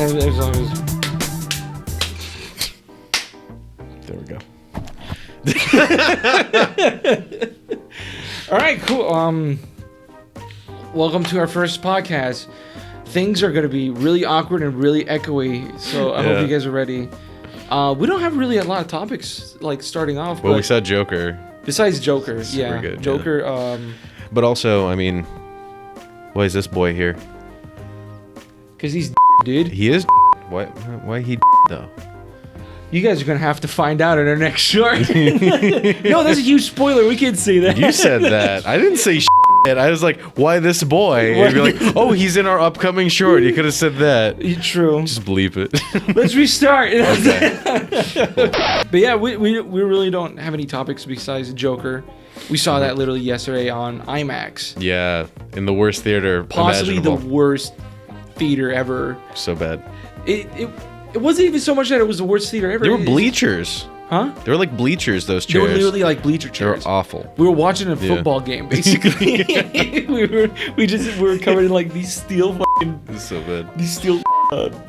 As long as... There we go. All right, cool. Welcome to our first podcast. Things are going to be really awkward and really echoey, so I hope you guys are ready. We don't have really a lot of topics like starting off. Well, but we saw Joker. besides Joker, Super good, Joker. But also, I mean, why is this boy here? Because he's dude. He is. Why he though? You guys are gonna have to find out in our next short. No, that's a huge spoiler. We can't say that. You said that. I didn't say shit. I was like, why this boy? And you're like, oh, he's in our upcoming short. You could have said that. True. Just bleep it. Let's restart. Okay. But yeah, we really don't have any topics besides Joker. We saw that literally yesterday on IMAX. Yeah, in the worst theater Possibly the imaginable. worst theater ever. So bad. It wasn't even so much that it was the worst theater ever. They were bleachers. Huh? They were like bleachers, those They chairs. were literally like bleacher They were chairs. awful. We were watching a football game, basically. we were covered in like these steel It's so bad. these steel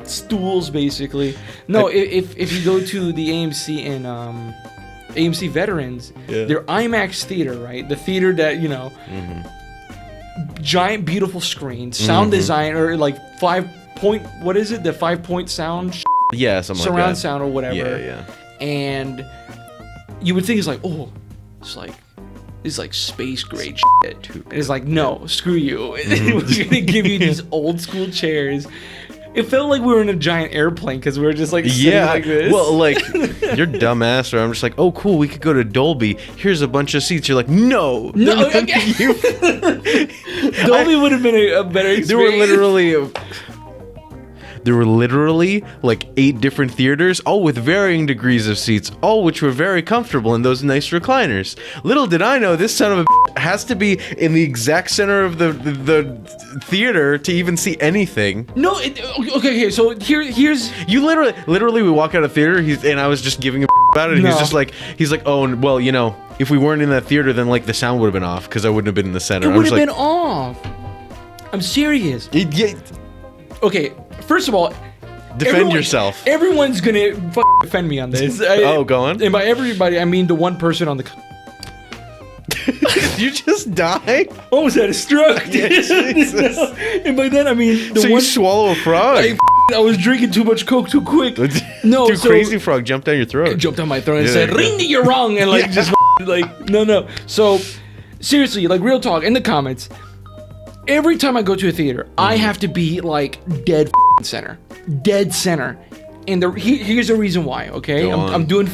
stools, basically. No, if you go to the AMC in AMC Veterans, their IMAX theater, right? The theater that giant beautiful screen, sound design, or like 5-point sound, Yeah, something like that. surround sound or whatever. Yeah. And you would think it's like, oh, it's like space grade shit. And it's like, no, screw you. We're gonna give you these old school chairs. It felt like we were in a giant airplane because we were just like sitting like this. Well, like, you're dumbass, or I'm just like, oh, cool, we could go to Dolby. Here's a bunch of seats. You're like, no. No, okay. Dolby would have been a better experience. There were literally like 8 different theaters, all with varying degrees of seats, all which were very comfortable in those nice recliners. Little did I know this son of a has to be in the exact center of the theater to even see anything. No, okay. So here's You literally, we walk out of theater, and I was just giving a about it, and he's like, oh, well, you know, if we weren't in that theater, then like the sound would have been off because I wouldn't have been in the center. it would have been off. I'm serious. Okay, first of all, Defend yourself. Everyone's gonna defend me on this. Oh, go on. And by everybody, I mean the one person on the. Did you just die? Almost had a stroke. Jesus. No. And by then, I mean the So one. you swallow a frog? I was drinking too much Coke too quick. No, Dude, so crazy frog jumped down your throat. it jumped on my throat and Yeah, said, there you go. "Ring, you're wrong," and like just like no. So seriously, like real talk in the comments. Every time I go to a theater, I have to be like dead center, and here's the reason why. Okay, Go on. I'm doing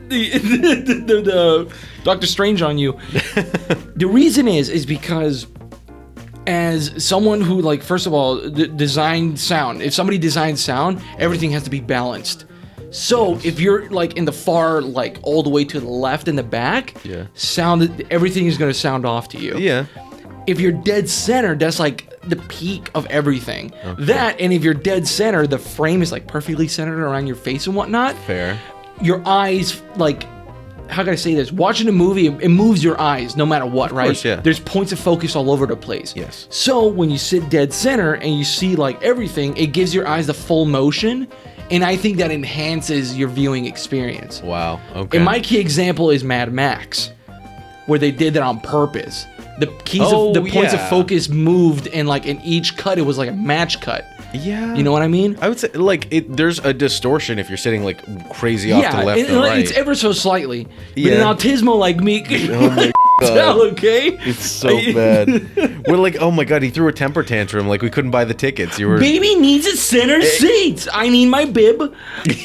the Doctor Strange on you. The reason is because as someone who like first of all designed sound, if somebody designs sound, everything has to be balanced. So if you're like in the far, like all the way to the left in the back, everything is gonna sound off to you. Yeah. If you're dead center, that's like the peak of everything. Okay. That, and if you're dead center, the frame is like perfectly centered around your face and whatnot. Fair. Your eyes, like, how can I say this? Watching a movie, it moves your eyes no matter what, right? Of course, yeah. There's points of focus all over the place. Yes. So when you sit dead center and you see like everything, it gives your eyes the full motion. And I think that enhances your viewing experience. Wow. Okay. And my key example is Mad Max, where they did that on purpose. The points of focus moved, and like in each cut, it was like a match cut. Yeah. You know what I mean? I would say like there's a distortion if you're sitting like crazy off to the left or right. It's ever so slightly. But Yeah. an autismo like me, Oh my tell, okay? It's so bad. We're like, oh my god, he threw a temper tantrum. Like we couldn't buy the tickets. You were. Baby needs a center seat. I need my bib.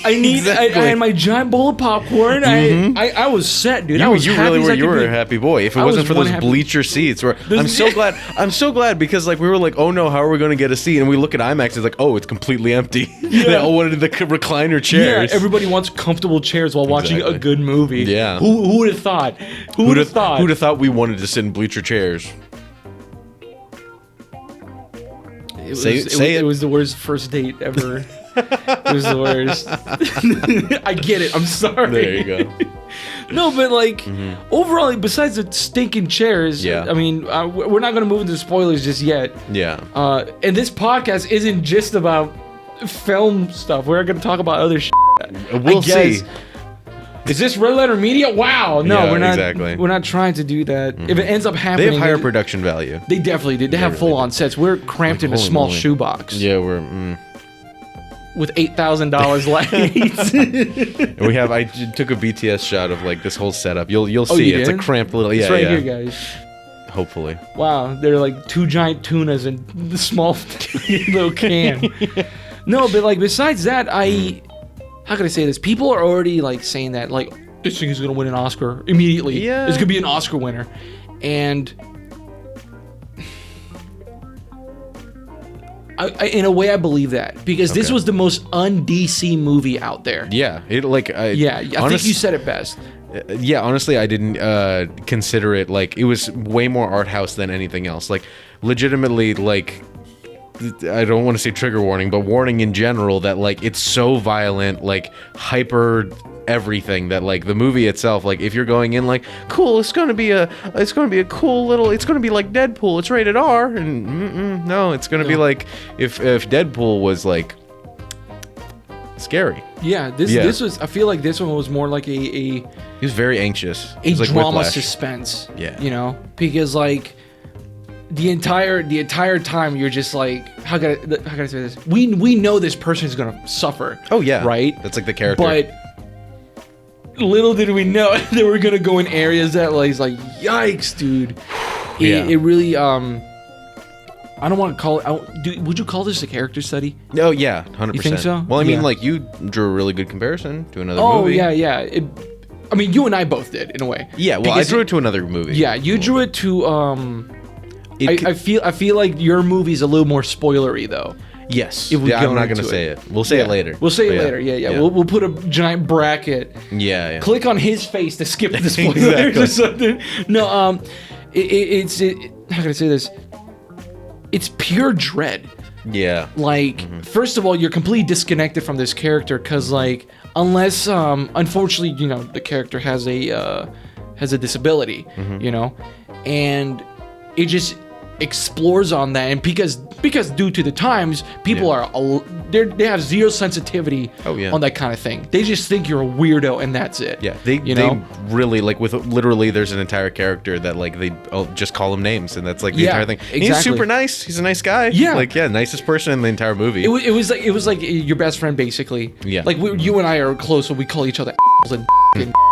I need. Exactly. I had my giant bowl of popcorn. I was set, dude. I was You happy really as were. I You could were be. a happy boy. If it I wasn't was for one those happy- bleacher seats, where I'm so glad. I'm so glad because like we were like, oh no, how are we going to get a seat? And we look at IMAX. It's like, oh, it's completely empty. They all wanted the recliner chairs. Yeah, everybody wants comfortable chairs while watching a good movie. Yeah. Who would have thought? Who would have thought? Who'd have thought we wanted to sit in bleacher chairs? It was the worst first date ever. It was the worst. I get it. I'm sorry. There you go. No, but like overall, besides the stinking chairs, Yeah. I mean, we're not going to move into spoilers just yet. Yeah. And this podcast isn't just about film stuff. We're gonna talk about other shit. We'll see. Is this Red Letter Media? Wow. No, Yeah, we're not. exactly. We're not trying to do that. If it ends up They happening, have higher production value. They definitely did. They have really full-on sets. We're cramped in a holy small moly. shoebox Yeah, we're. with $8,000 lights. We have. I took a BTS shot of like this whole setup. You'll see. you It's a did? cramped little. Yeah, It's right yeah. here, guys. Hopefully. Wow, they're like 2 giant tunas in the small little can. No, but like besides that, how can I say this? People are already like saying that like this thing is gonna win an Oscar immediately. Yeah. It's gonna be an Oscar winner, and in a way I believe that because this Okay. was the most un-DC movie out there. Yeah. It like. Yeah, I think you said it best. Yeah, honestly, I didn't consider it like it was way more art house than anything else. Like, legitimately, like I don't want to say trigger warning, but warning in general that like it's so violent, like hyper everything that like the movie itself, like if you're going in like cool, it's gonna be a cool little, it's gonna be like Deadpool, it's rated R, and no, it's gonna be like if Deadpool was like scary. Yeah, this was. I feel like this one was more like a He was very anxious. It a was like drama Whiplash. suspense. Yeah. You know, because like the entire time you're just like, how can I say this? We know this person is gonna suffer. Oh yeah, right. That's like the character. But little did we know they were gonna go in areas that like, yikes, dude. Yeah. It really I don't want to call it. Would you call this a character study? Oh yeah, 100%. You think so? Well, I mean, Yeah. like you drew a really good comparison to another Oh movie. yeah. I mean, you and I both did in a way. Yeah, well, Because I drew it to another movie. Yeah, you drew it to I feel like your movie's a little more spoilery though. Yes. if we Yeah, go I'm not gonna into say it. it. We'll say it later. We'll say But it later. Yeah. We'll put a giant bracket. yeah. Click on his face to skip the spoilers Exactly. or something. No, it's how can I say this? It's pure dread. Yeah. Like, first of all, you're completely disconnected from this character because, like, unless, unfortunately, you know, the character has a disability, you know, and it just explores on that, and because due to the times, people they have zero sensitivity on that kind of thing. They just think you're a weirdo, and that's it. Yeah, they really like with literally. There's an entire character that like they just call him names, and that's like the entire thing. Exactly. He's super nice. He's a nice guy. Yeah, like nicest person in the entire movie. It was like your best friend basically. Yeah. like you and I are close, so we call each other and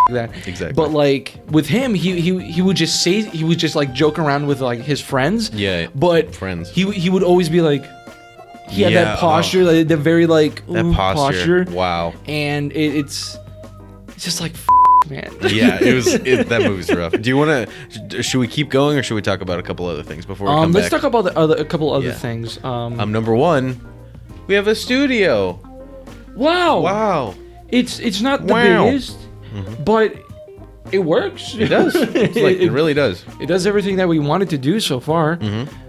that. Exactly. But like with him, he would just like joke around with like his friends. Yeah, but friends. He would always be like. He had that posture, like, the very like that posture. Wow. And it's just like man. Yeah, that movie's rough. Do you want to? Should we keep going, or should we talk about a couple other things before we come let's back? talk about a couple other things. Number one, we have a studio. Wow. It's not the Wow. biggest, but it works. It does. It's like, it really does. It does everything that we wanted to do so far.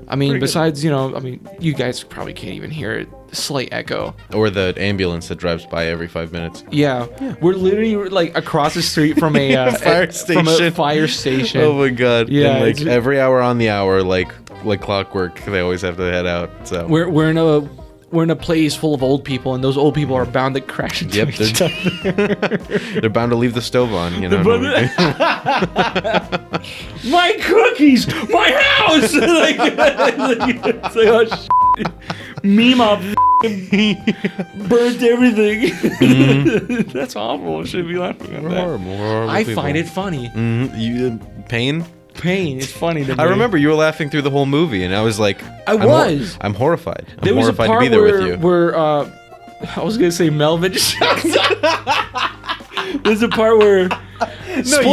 I mean, Pretty good. besides, you guys probably can't even hear it. Slight echo. Or the ambulance that drives by every 5 minutes. Yeah. We're literally like across the street from a Fire From a station. fire station. Oh my god. Yeah, And like it's- every hour on the hour, like clockwork, they always have to head out. So We're in a place full of old people, and those old people are bound to crash into Yep, each other. they're bound to leave the stove on, you know. My cookies, my house. like, it's like, oh shit. Mima burnt everything. That's awful. I shouldn't be laughing at We're that. horrible I people. find it funny. You pain? Pain. It's funny to me. I remember you were laughing through the whole movie, and I was like, I was. I'm horrified. I'm There was a horrified part to be there where, with you. where I was gonna say Melvin just shouts out. There's a part where No,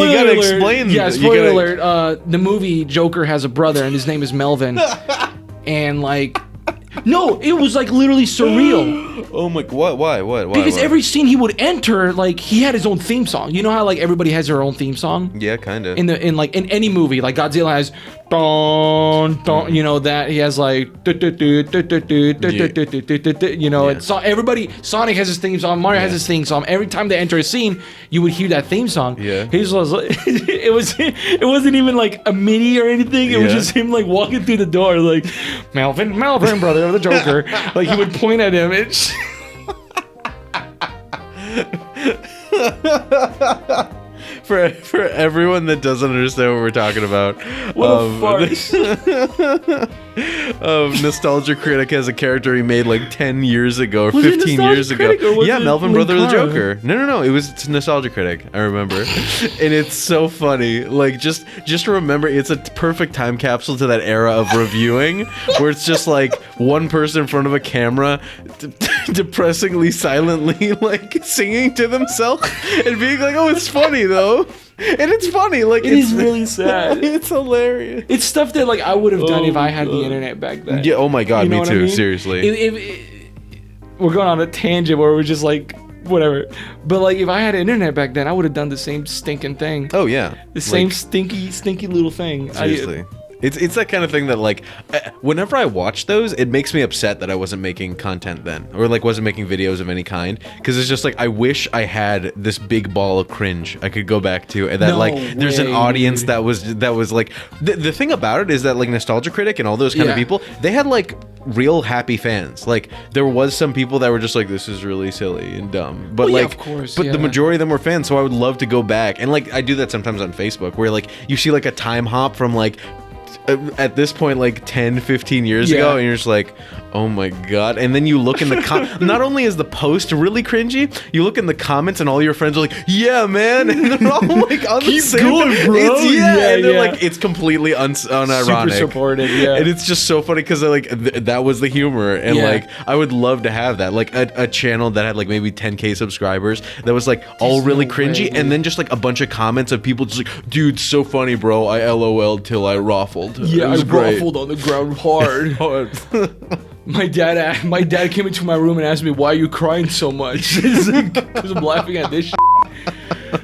you gotta explain. Yeah, you spoiler gotta- alert. The movie Joker has a brother, and his name is Melvin. And like, no, it was like literally surreal. Oh my! What? Why? What? Because why? every scene he would enter, like he had his own theme song. You know how like everybody has their own theme song Yeah, kind of. in any movie. Like Godzilla has don don. You know that he has like you know. Yeah. And so everybody, Sonic has his theme song. Mario has his theme song. Every time they enter a scene, you would hear that theme song. Yeah. His was it wasn't even like a MIDI or anything. It was Yeah. just him like walking through the door like Melvin, brother of the Joker. Like he would point at him. For everyone that doesn't understand what we're talking about, What a farce. Nostalgia Critic has a character he made like 10 years ago or Was it 15 Nostalgia years ago. Critic or was Yeah, it Melvin Brother of the Linkara? Joker. No, it was Nostalgia Critic. I remember. And it's so funny. Like just remember, it's a perfect time capsule to that era of reviewing where it's just like one person in front of a camera depressingly silently like singing to themselves and being like, "Oh, it's funny though." And it's funny, like It is really sad. It's hilarious. It's stuff that like I would have done Oh, if I had God. the internet back then. Yeah. Oh my God. You know Me what too. I mean? Seriously. If we're going on a tangent where we're just like whatever, but like if I had internet back then, I would have done the same stinking thing. Oh yeah. The same Like, stinky little thing. seriously. It's that kind of thing that like whenever I watch those, it makes me upset that I wasn't making content then, or like wasn't making videos of any kind, because it's just like I wish I had this big ball of cringe I could go back to, and that No like there's an way. audience that was like the thing about it is that like Nostalgia Critic and all those kind of Yeah. people, they had like real happy fans. Like there was some people that were just like, this is really silly and dumb, but Well, yeah, like of course, but yeah. the majority of them were fans, so I would love to go back, and like I do that sometimes on Facebook where like you see like a time hop from like at this point like 10 15 years Yeah. ago, and you're just like, oh my God. And then you look in the not only is the post really cringy, you look in the comments and all your friends are like, yeah man, and they're all like on the Keep same going, bro. It's, Yeah, and they're yeah. like, it's completely unironic, Super supportive, yeah. and it's just so funny because like that was the humor, and Yeah. like I would love to have that, like a channel that had like maybe 10K subscribers that was like all There's really no cringy, way, dude. and then just like a bunch of comments of people just like, dude, so funny bro, I LOL'd till I raffled. Yeah, It I was great. ruffled on the ground hard. Hard. My dad came into my room and asked me, "Why are you crying so much?" Because I'm laughing at this.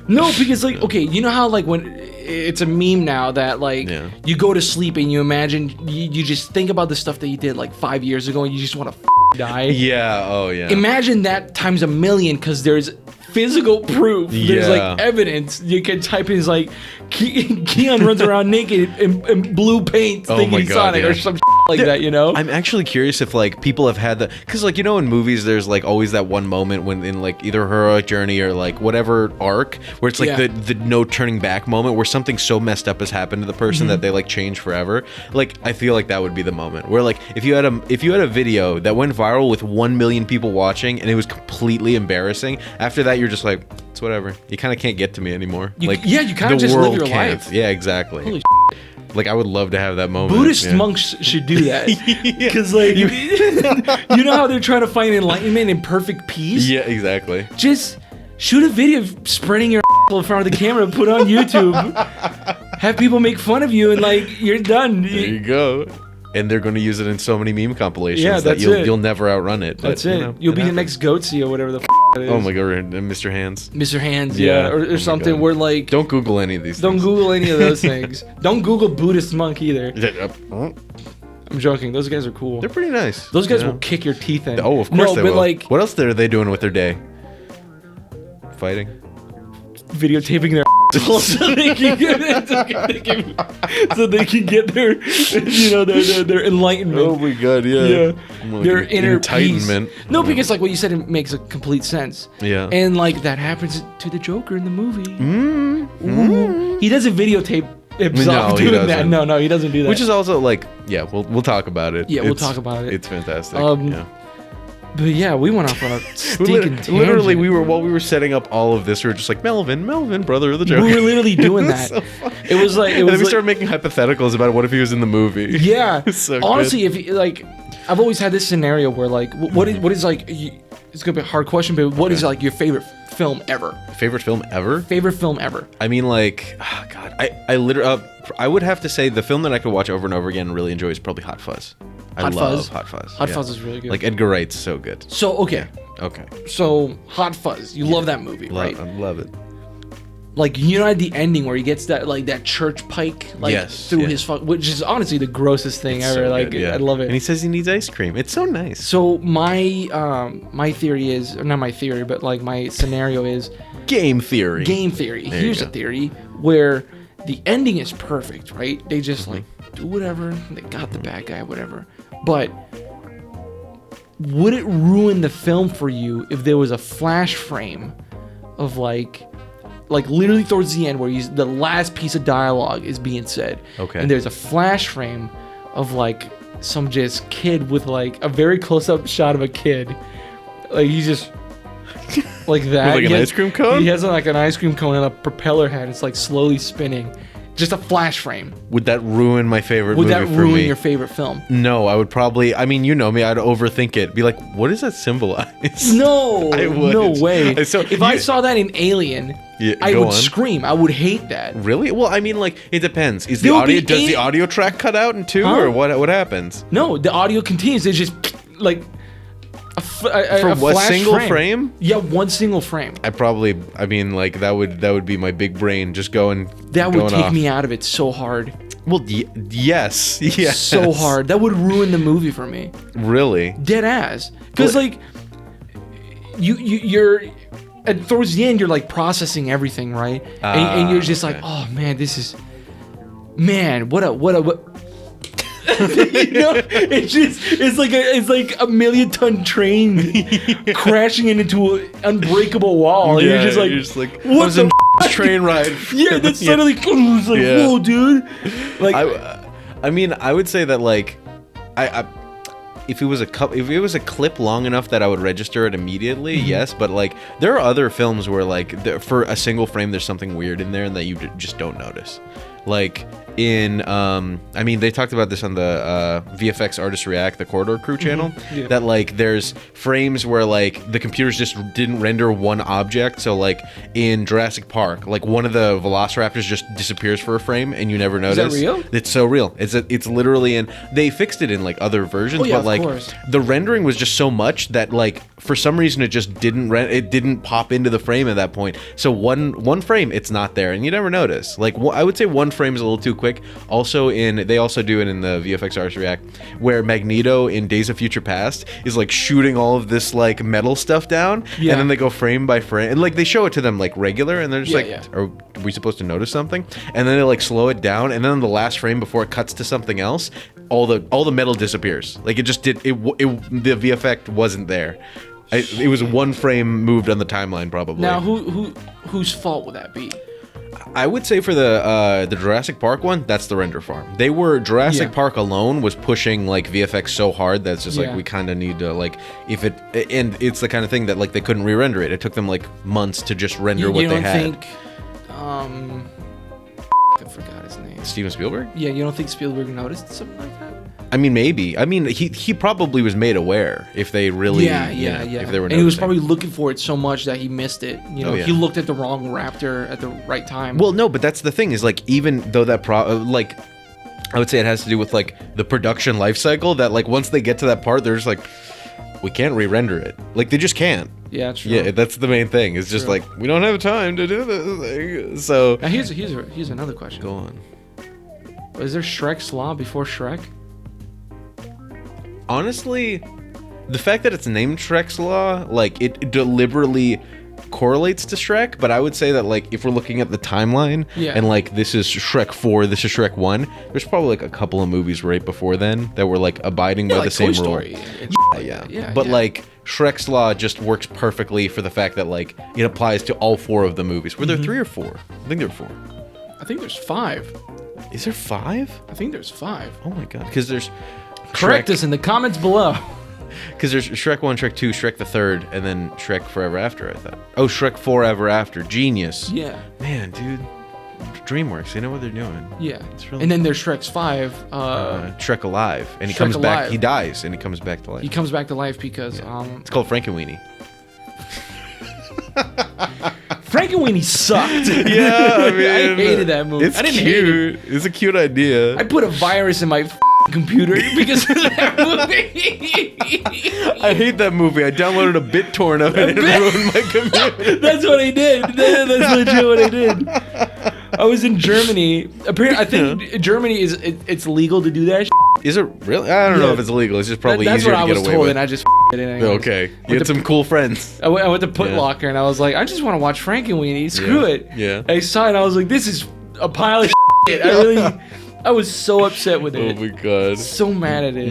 No, because like, okay, you know how like when it's a meme now that like Yeah. you go to sleep and you imagine you just think about the stuff that you did like 5 years ago and you just want to die. Yeah. Oh yeah. Imagine that times a million, because there's physical proof. There's Yeah. like evidence. You can type in like Keon runs around naked in blue paint Oh thinking my he's God, Sonic yeah. or some like that, you know? I'm actually curious if like people have had the, because like, you know, in movies there's like always that one moment when in like either heroic journey or like whatever arc where it's like Yeah. the no turning back moment where something so messed up has happened to the person Mm-hmm. that they like change forever. Like I feel like that would be the moment where like if you had a video that went viral with 1 million people watching and it was completely embarrassing, after that you're just like, it's whatever, you kind of can't get to me anymore. You- like yeah, you kinda the just live world your can't. life. Yeah, exactly. Holy Like I would love to have that moment. Buddhist yeah. monks should do that. Because like, you know how they're trying to find enlightenment and perfect peace? Yeah, exactly. Just shoot a video of spreading your in front of the camera, put it on YouTube, have people make fun of you, and like, you're done. There you go. And they're going to use it in so many meme compilations Yeah, that that's you'll it. you'll never outrun it. That's but, it. you know, You'll it be the happens. next Goatsy or whatever the that is. Oh my god, Mr. Hands. Mr. Hands, Yeah. yeah, Oh or my something God. where like Don't Google any of these don't things. Google any of those things. Don't Google Buddhist monk either. They're I'm joking. Those guys are cool. pretty nice. Those guys you know? will kick your teeth in. Oh, of course no, they but will. like What else are they doing with their day? Fighting. videotaping their so they can get so they can get their you know their enlightenment. Oh my god, yeah. Yeah, Oh, their like inner peace. enlightenment. No, because like what you said, it makes a complete sense. Yeah. And like that happens to the Joker in the movie. Mm-hmm. Ooh. He doesn't videotape himself No, he doing that. doesn't. No, he doesn't do that. Which is also like, yeah, we'll talk about it. Yeah, we'll talk about it. It's fantastic. Yeah. But yeah, we went off on a stinking tangent. Literally, while we were setting up all of this, we were just like, Melvin, brother of the Joker. We were literally doing It was that. so fun. It was like it And was then we like, started making hypotheticals about what if he was in the movie. yeah. So Honestly, if you, like, I've always had this scenario where like, what is like, it's gonna be a hard question, but what is like your favorite film ever? Favorite film ever? Favorite film ever? I mean, like, oh God, I literally, I would have to say the film that I could watch over and over again and really enjoy is probably Hot Fuzz. I Hot love Fuzz? Hot Fuzz. Hot yeah. Fuzz is really good. Like Edgar Wright's so good. So okay, Okay, so Hot Fuzz, you love that movie, right? I love it. Like you know at the ending where he gets that like that church pike like Yes, through yeah. his which is honestly the grossest thing ever. So Like good, yeah. I love And he it. says he needs ice cream. It's so nice. So my theory is, or not my theory, but like my scenario is Game theory. game theory. There you Here's a go. theory where the ending is perfect, right? They just Mm-hmm. like do whatever. They got the bad guy, whatever. But would it ruin the film for you if there was a flash frame of like literally towards the end where the last piece of dialogue is being said, Okay. and there's a flash frame of like some just kid with like a very close up shot of a kid, like he's just like that, With like an ice cream cone? He has like an ice cream cone and a propeller head. It's like slowly spinning, just a flash frame. Would that ruin my favorite Would movie that for ruin me? your favorite film? No, I would probably. I mean, you know me. I'd overthink it. Be like, what does that symbolize? No, I would. no way. So if I saw that in Alien, Yeah, I go would on. scream. I would hate that. Really? Well, I mean, like, it depends. Is There the would be audio does the eight- audio track cut out in two, Huh? or what happens? No, the audio continues. It's just like a From what, flash single frame? Yeah, one single frame. I mean, like that would be my big brain just going. That would going take off. me out of it so hard. Well, yes, yes. So hard. That would ruin the movie for me. Really? Dead ass. Because Well- like you're and towards the end you're like processing everything, right? And you're just like, okay. oh man, this is what you know, it's like a million-ton train crashing into an unbreakable wall. And you're just like, I what was the in train ride. yeah, then suddenly it's like, Yeah. whoa, dude. Like, I mean, I would say that like, if it was a clip long enough that I would register it immediately, Mm-hmm. yes. But like, there are other films where like, for a single frame, there's something weird in there and that you just don't notice. Like in, I mean, they talked about this on the VFX Artists React, the Corridor Crew channel, Yeah. that like there's frames where like the computers just didn't render one object. So like in Jurassic Park, like one of the Velociraptors just disappears for a frame and you never notice. that real? It's so real. It's literally in. They fixed it in like other versions, Oh, yeah, but of like course. the rendering was just so much that like for some reason it just didn't pop into the frame at that point. So one frame it's not there and you never notice. Like I would say one frame is a little too quick. Also they also do it in the VFX Artists React where Magneto in Days of Future Past is like shooting all of this like metal stuff down Yeah. and then they go frame by frame and like they show it to them like regular and they're just Yeah, like are we supposed to notice something? And then they like slow it down and then on the last frame before it cuts to something else all the metal disappears. Like it just did the VFX wasn't there. It was one frame moved on the timeline probably. now whose fault would that be? I would say for the Jurassic Park one, that's the render farm. They were Jurassic Yeah. Park alone was pushing like VFX so hard that it's just like Yeah. we kind of need to like if it and it's the kind of thing that like they couldn't re-render it. It took them like months to just render what you they don't had. think I forgot his name. Steven Spielberg? Yeah, you don't think Spielberg noticed something like that? I mean, maybe. I mean, he probably was made aware if they really, Yeah. if they were. And he was noticing. probably looking for it so much that he missed it. You know, Oh, yeah. he looked at the wrong raptor at the right time. Well, no, but that's the thing is like even though that like I would say it has to do with like the production life cycle that like once they get to that part they're just like we can't re-render it. Like they just can't. yeah, true. Yeah, that's the main thing. It's just True. like we don't have time to do this thing. So Now here's another question. go on. Was there Shrek's Law before Shrek? Honestly, the fact that it's named Shrek's Law, like it deliberately correlates to Shrek, but I would say that like if we're looking at the timeline Yeah. and like this is Shrek 4, this is Shrek 1, there's probably like a couple of movies right before then that were like abiding by like the same Toy rule. Story. and shit like Yeah. that. Yeah. But yeah. like Shrek's Law just works perfectly for the fact that like it applies to all 4 of the movies. Were there 3 or 4? I think there were 4. I think there's 5. Is there 5? I think there's 5. Oh my god. Because there's Correct us in the comments below. Because there's Shrek 1, Shrek 2, Shrek the Third, and then Shrek Forever After, I thought. Oh, Shrek Forever After. Genius. Yeah. Man, dude. DreamWorks, they know what they're doing. Yeah. really- And then there's Shrek's 5. Shrek Alive. And he Shrek comes back, Alive. he dies, and he comes back to life. He comes back to life because It's called Frankenweenie. Frankenweenie sucked. Yeah, I mean, I hated that movie. It's I didn't hate it. cute. It's a cute idea. I put a virus in my computer because of that movie. I hate that movie. I downloaded a BitTorrent of it and it ruined my computer. That's what I did. That's legit what I did. I was in Germany. Apparently, I think Germany it's legal to do that. Shit. Is it really? I don't know Yeah. if it's illegal. It's just probably That's easier what I to get was away told, with. and I just it in. Okay. You had some cool friends. I went to Put Yeah. Locker and I was like, I just want to watch Frankenweenie. Screw Yeah. it. Yeah. I saw it. And I was like, this is a pile of shit. I I was so upset with Oh it. my god. So mad at it.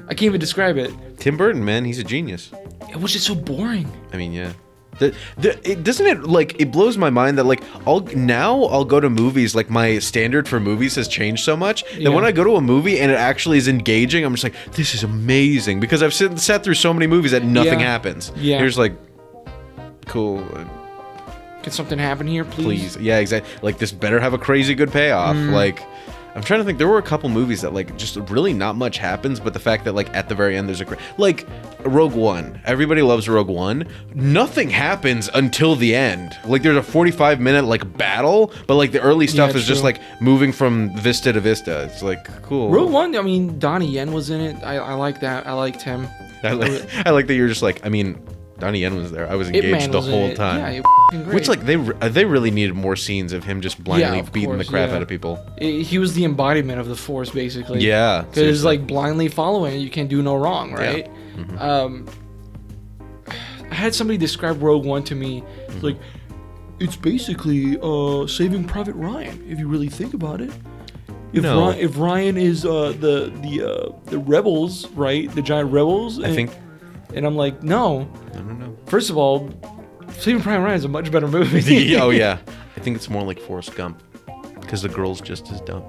I can't even describe it. Tim Burton, man, he's a genius. It was just so boring. I mean, yeah. It doesn't it like it blows my mind that like I'll go to movies, like my standard for movies has changed so much that when I go to a movie and it actually is engaging, I'm just like, this is amazing, because I've sat through so many movies that nothing happens. Yeah. You're just like, cool. Can something happen here, please? Please. Yeah, exactly. Like, this better have a crazy good payoff. Like, I'm trying to think. There were a couple movies that, like, just really not much happens, but the fact that, like, at the very end there's like, Rogue One. Everybody loves Rogue One. Nothing happens until the end. Like, there's a 45-minute, like, battle, but, like, the early stuff is just, like, moving from vista to vista. It's, like, cool. Rogue One, I mean, Donnie Yen was in it. I like that. I liked him. I like that you're just like, I mean, Donnie Yen was there. I was engaged the whole time. Yeah, great. Which, like, they really needed more scenes of him just blindly of beating the course, crap yeah. out of people. He was the embodiment of the Force, basically. Yeah, Because, seriously. like, blindly following, you can't do no wrong, right? I had somebody describe Rogue One to me. Like, it's basically Saving Private Ryan, if you really think about it. If Ryan is the rebels, right? The giant rebels. And I'm like, no. I don't know. First of all, Saving Private Ryan is a much better movie. Oh yeah, I think it's more like Forrest Gump, because the girl's just as dumb.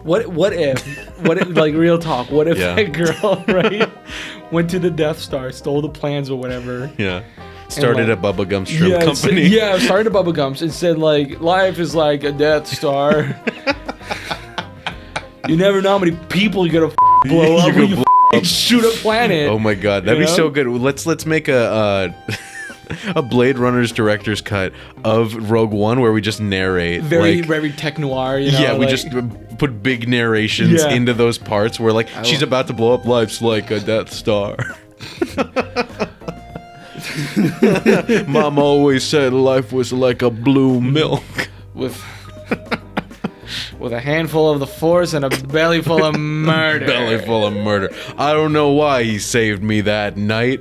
What if like real talk? What if Yeah. that girl right went to the Death Star, stole the plans or whatever? Yeah, started like- a Bubba Gump shrimp company. Started a Bubba Gumps and said like life is like a Death Star. You never know how many people you're gonna blow up when you shoot a planet. Oh my god, that'd You be know? so good. Let's make a a Blade Runner's director's cut of Rogue One where we just narrate. Very tech noir. You know, Yeah, we like- just put big narrations Yeah. into those parts where, like, she's about to blow up. Life's like a Death Star. Mom always said life was like a blue milk. with a handful of the Force and a belly full of murder. Belly full of murder. I don't know why he saved me that night.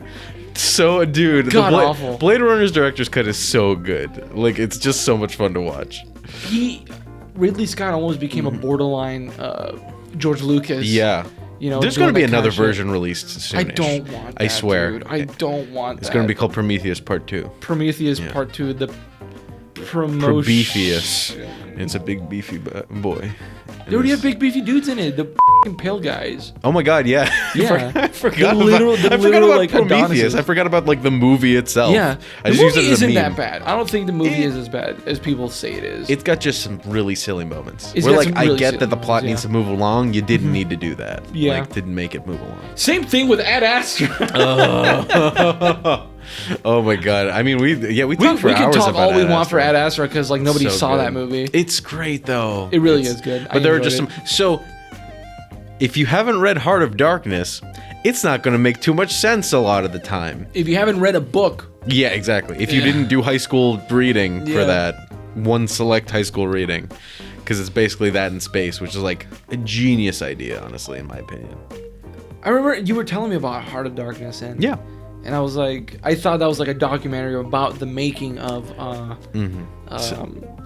So, dude, God awful. Blade Runner's director's cut is so good. Like, it's just so much fun to watch. Ridley Scott almost became a borderline George Lucas. Yeah. You know, There's doing going to be that kind another of shit. version released soon. I don't want that, I swear. dude. I don't want that. It's going to be called Prometheus Part 2. Prometheus Part 2, the promotion. Prometheus. It's a big beefy boy. They already have big beefy dudes in it. The fucking pale guys. Oh my god, yeah. Yeah. I forgot The literal- about, the I forgot literal, about like, Prometheus. Adonises. I forgot about, like, the movie itself. Yeah. I The just used movie it as a isn't meme. that bad. I don't think the movie is as bad as people say it is. It's got just some really silly moments. It's Where, got like, some I really get silly that the plot moments, needs yeah. to move along. You didn't need to do that. Yeah. Like, didn't make it move along. Same thing with Ad Astra. Oh my god. I mean, we we talk for can hours talk about all we Ad want for Astra. Ad Astra because like nobody So saw good. that movie. It's great though. It really is good. I But there are enjoyed just it. some. So, if you haven't read Heart of Darkness, it's not going to make too much sense a lot of the time. If you haven't read a book, Yeah, exactly. If you Yeah. didn't do high school reading for Yeah. that, one select high school reading, because it's basically that in space, which is like a genius idea, honestly, in my opinion. I remember you were telling me about Heart of Darkness and Yeah. and I was like, I thought that was like a documentary about the making of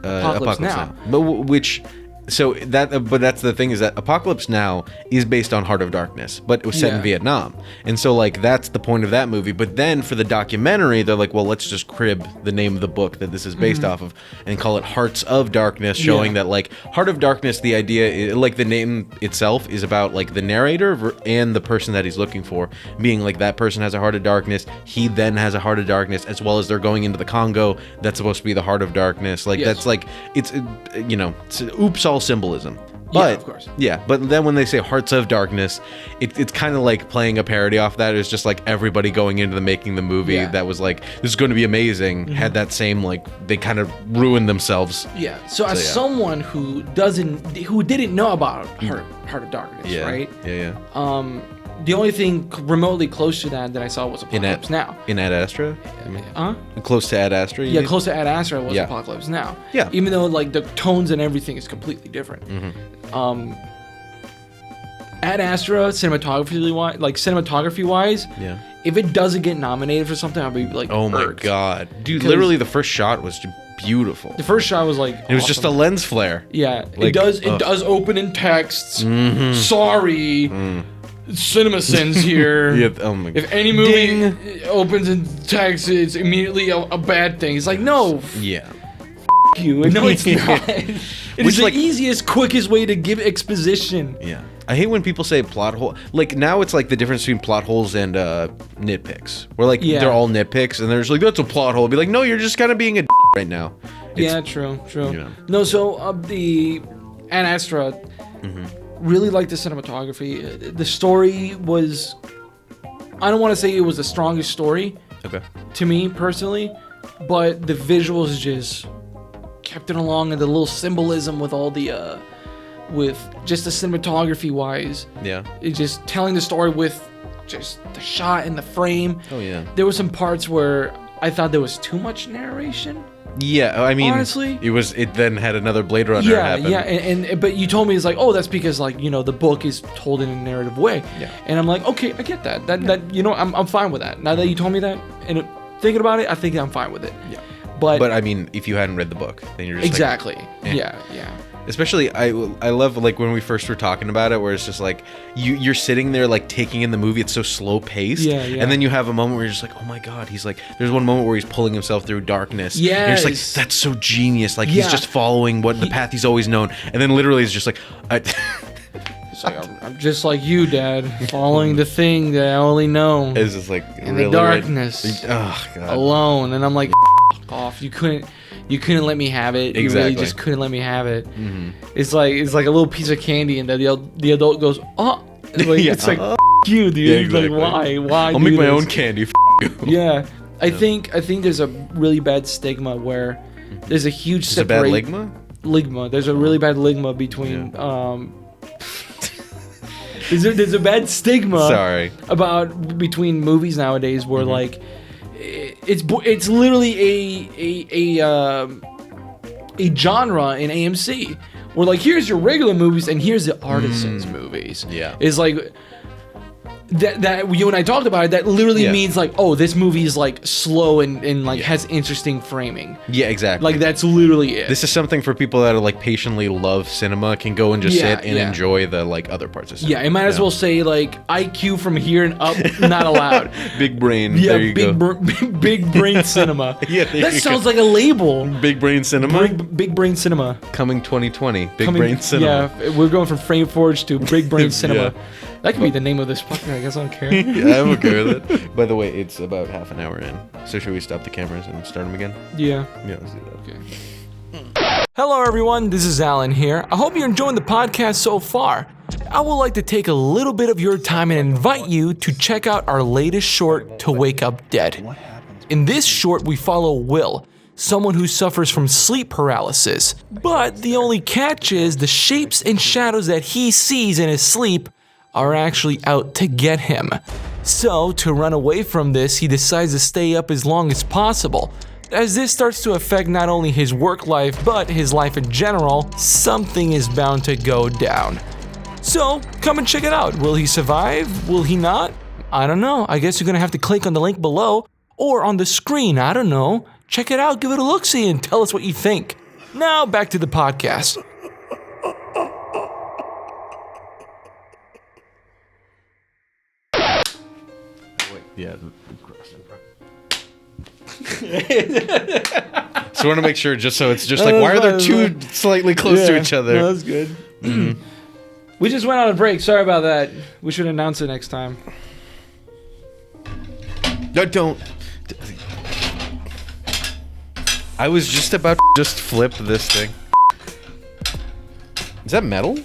Apocalypse Now. But which. So but that's the thing, is that Apocalypse Now is based on Heart of Darkness, but it was set in Yeah. Vietnam, and so like that's the point of that movie. But then for the documentary, they're like, well, let's just crib the name of the book that this is based off of and call it Hearts of Darkness, showing Yeah. that like Heart of Darkness, the idea, like the name itself, is about like the narrator and the person that he's looking for, being like that person has a heart of darkness, he then has a heart of darkness, as well as they're going into the Congo. That's supposed to be the Heart of Darkness. Like Yes. that's like it's oops all symbolism. But, of course. Yeah, but then when they say Hearts of Darkness, it's kind of like playing a parody off that. It's just like everybody going into the making the movie Yeah. that was like, this is going to be amazing, had that same, like, they kind of ruined themselves. Yeah. So as yeah. someone who didn't know about Heart of Darkness, Yeah. right? Yeah, yeah. The only thing remotely close to that I saw was Apocalypse Now. In Ad Astra? Huh? Close to Ad Astra? you Yeah, mean? close to Ad Astra was Yeah. Apocalypse Now. Yeah. Even though like the tones and everything is completely different. Ad Astra cinematography wise, Yeah. if it doesn't get nominated for something, I'll be like, Oh my irked. god. Dude, 'Cause- literally the first shot was beautiful. The first shot was like It was just a lens flare. yeah. like, It does open in texts. Sorry, CinemaSins here. Yeah, oh my If any movie opens in text, it's immediately a bad thing. It's like, no, Yeah. you. No, it's not. It Which, is the like- easiest, quickest way to give exposition. Yeah. I hate when people say plot hole. Like, now it's like the difference between plot holes and nitpicks. Where, like, Yeah. they're all nitpicks, and there's like, that's a plot hole. Be like, no, you're just kind of being a right now. Yeah, true. you know. No, so the Ad Astra really liked the cinematography. The story was, I don't want to say it was the strongest story Okay. to me personally, but the visuals just kept it along, and the little symbolism with all the with just the cinematography wise, Yeah. it's just telling the story with just the shot and the frame. Oh, yeah. There were some parts where I thought there was too much narration. Yeah, I mean, Honestly? it then had another Blade Runner Yeah, happen. yeah, and but you told me it's like, oh, that's because, like, you know, the book is told in a narrative way. Yeah. And I'm like, okay, I get that. That you know, I'm fine with that. Now that you told me that, and thinking about it, I think I'm fine with it. Yeah. But I mean, if you hadn't read the book, then you're just exactly. eh. Yeah. Especially, I love, like, when we first were talking about it, where it's just like you're sitting there, like, taking in the movie. It's so slow paced. Yeah, yeah. And then you have a moment where you're just like, oh my god, he's like, there's one moment where he's pulling himself through darkness. And you're just like, Yes. that's so genius. Like, Yeah. he's just following the path he's always known. And then literally it's just like, It's like I'm just like you, Dad, following the thing that I only know it's just like in really the darkness, Oh god. alone. And I'm like, off. You couldn't let me have it. You really Exactly. just couldn't let me have it. It's like a little piece of candy, and then the adult goes, oh. Like, Yeah. It's like, you, dude. Yeah, exactly. Like, why? I'll do make my this? own candy. You. Yeah, I think there's a really bad stigma where there's a huge Is it bad separate ligma? ligma. There's a really bad ligma between there's a bad stigma Sorry. about between movies nowadays where like it's literally a genre in AMC where like here's your regular movies and here's the artisans movies. Yeah. It's like that you and I talked about it. That literally Yeah. means like, oh, this movie is like slow and like has interesting framing. Yeah, exactly. Like that's literally it. This is something for people that are like patiently love cinema, can go and just Yeah, sit and yeah. enjoy the like other parts of cinema. Yeah, it might as well say like IQ from here and up not allowed. Big brain. Yeah, there you go. big brain cinema. Yeah, there that you sounds go. like a label. Big brain cinema. Big brain cinema. Coming 2020. Big brain cinema. Yeah, we're going from Frame Forge to Big Brain Cinema. Yeah. That could be the name of this podcast. I guess I don't care. Yeah, I'm okay with it. By the way, it's about half an hour in. So should we stop the cameras and start them again? Yeah. Yeah, let's do that. Hello, everyone. This is Alan here. I hope you're enjoying the podcast so far. I would like to take a little bit of your time and invite you to check out our latest short, To Wake Up Dead. In this short, we follow Will, someone who suffers from sleep paralysis. But the only catch is the shapes and shadows that he sees in his sleep are actually out to get him. So, to run away from this, he decides to stay up as long as possible. As this starts to affect not only his work life, but his life in general, something is bound to go down. So, come and check it out. Will he survive? Will he not? I don't know. I guess you're gonna have to click on the link below, or on the screen, I don't know. Check it out, give it a look-see, and tell us what you think. Now, back to the podcast. Yeah. So I want to make sure, just so it's just like, why are there two slightly close to each other? No, that's good. We just went on a break. Sorry about that. We should announce it next time. No, don't. I was just about to just flip this thing. Is that metal?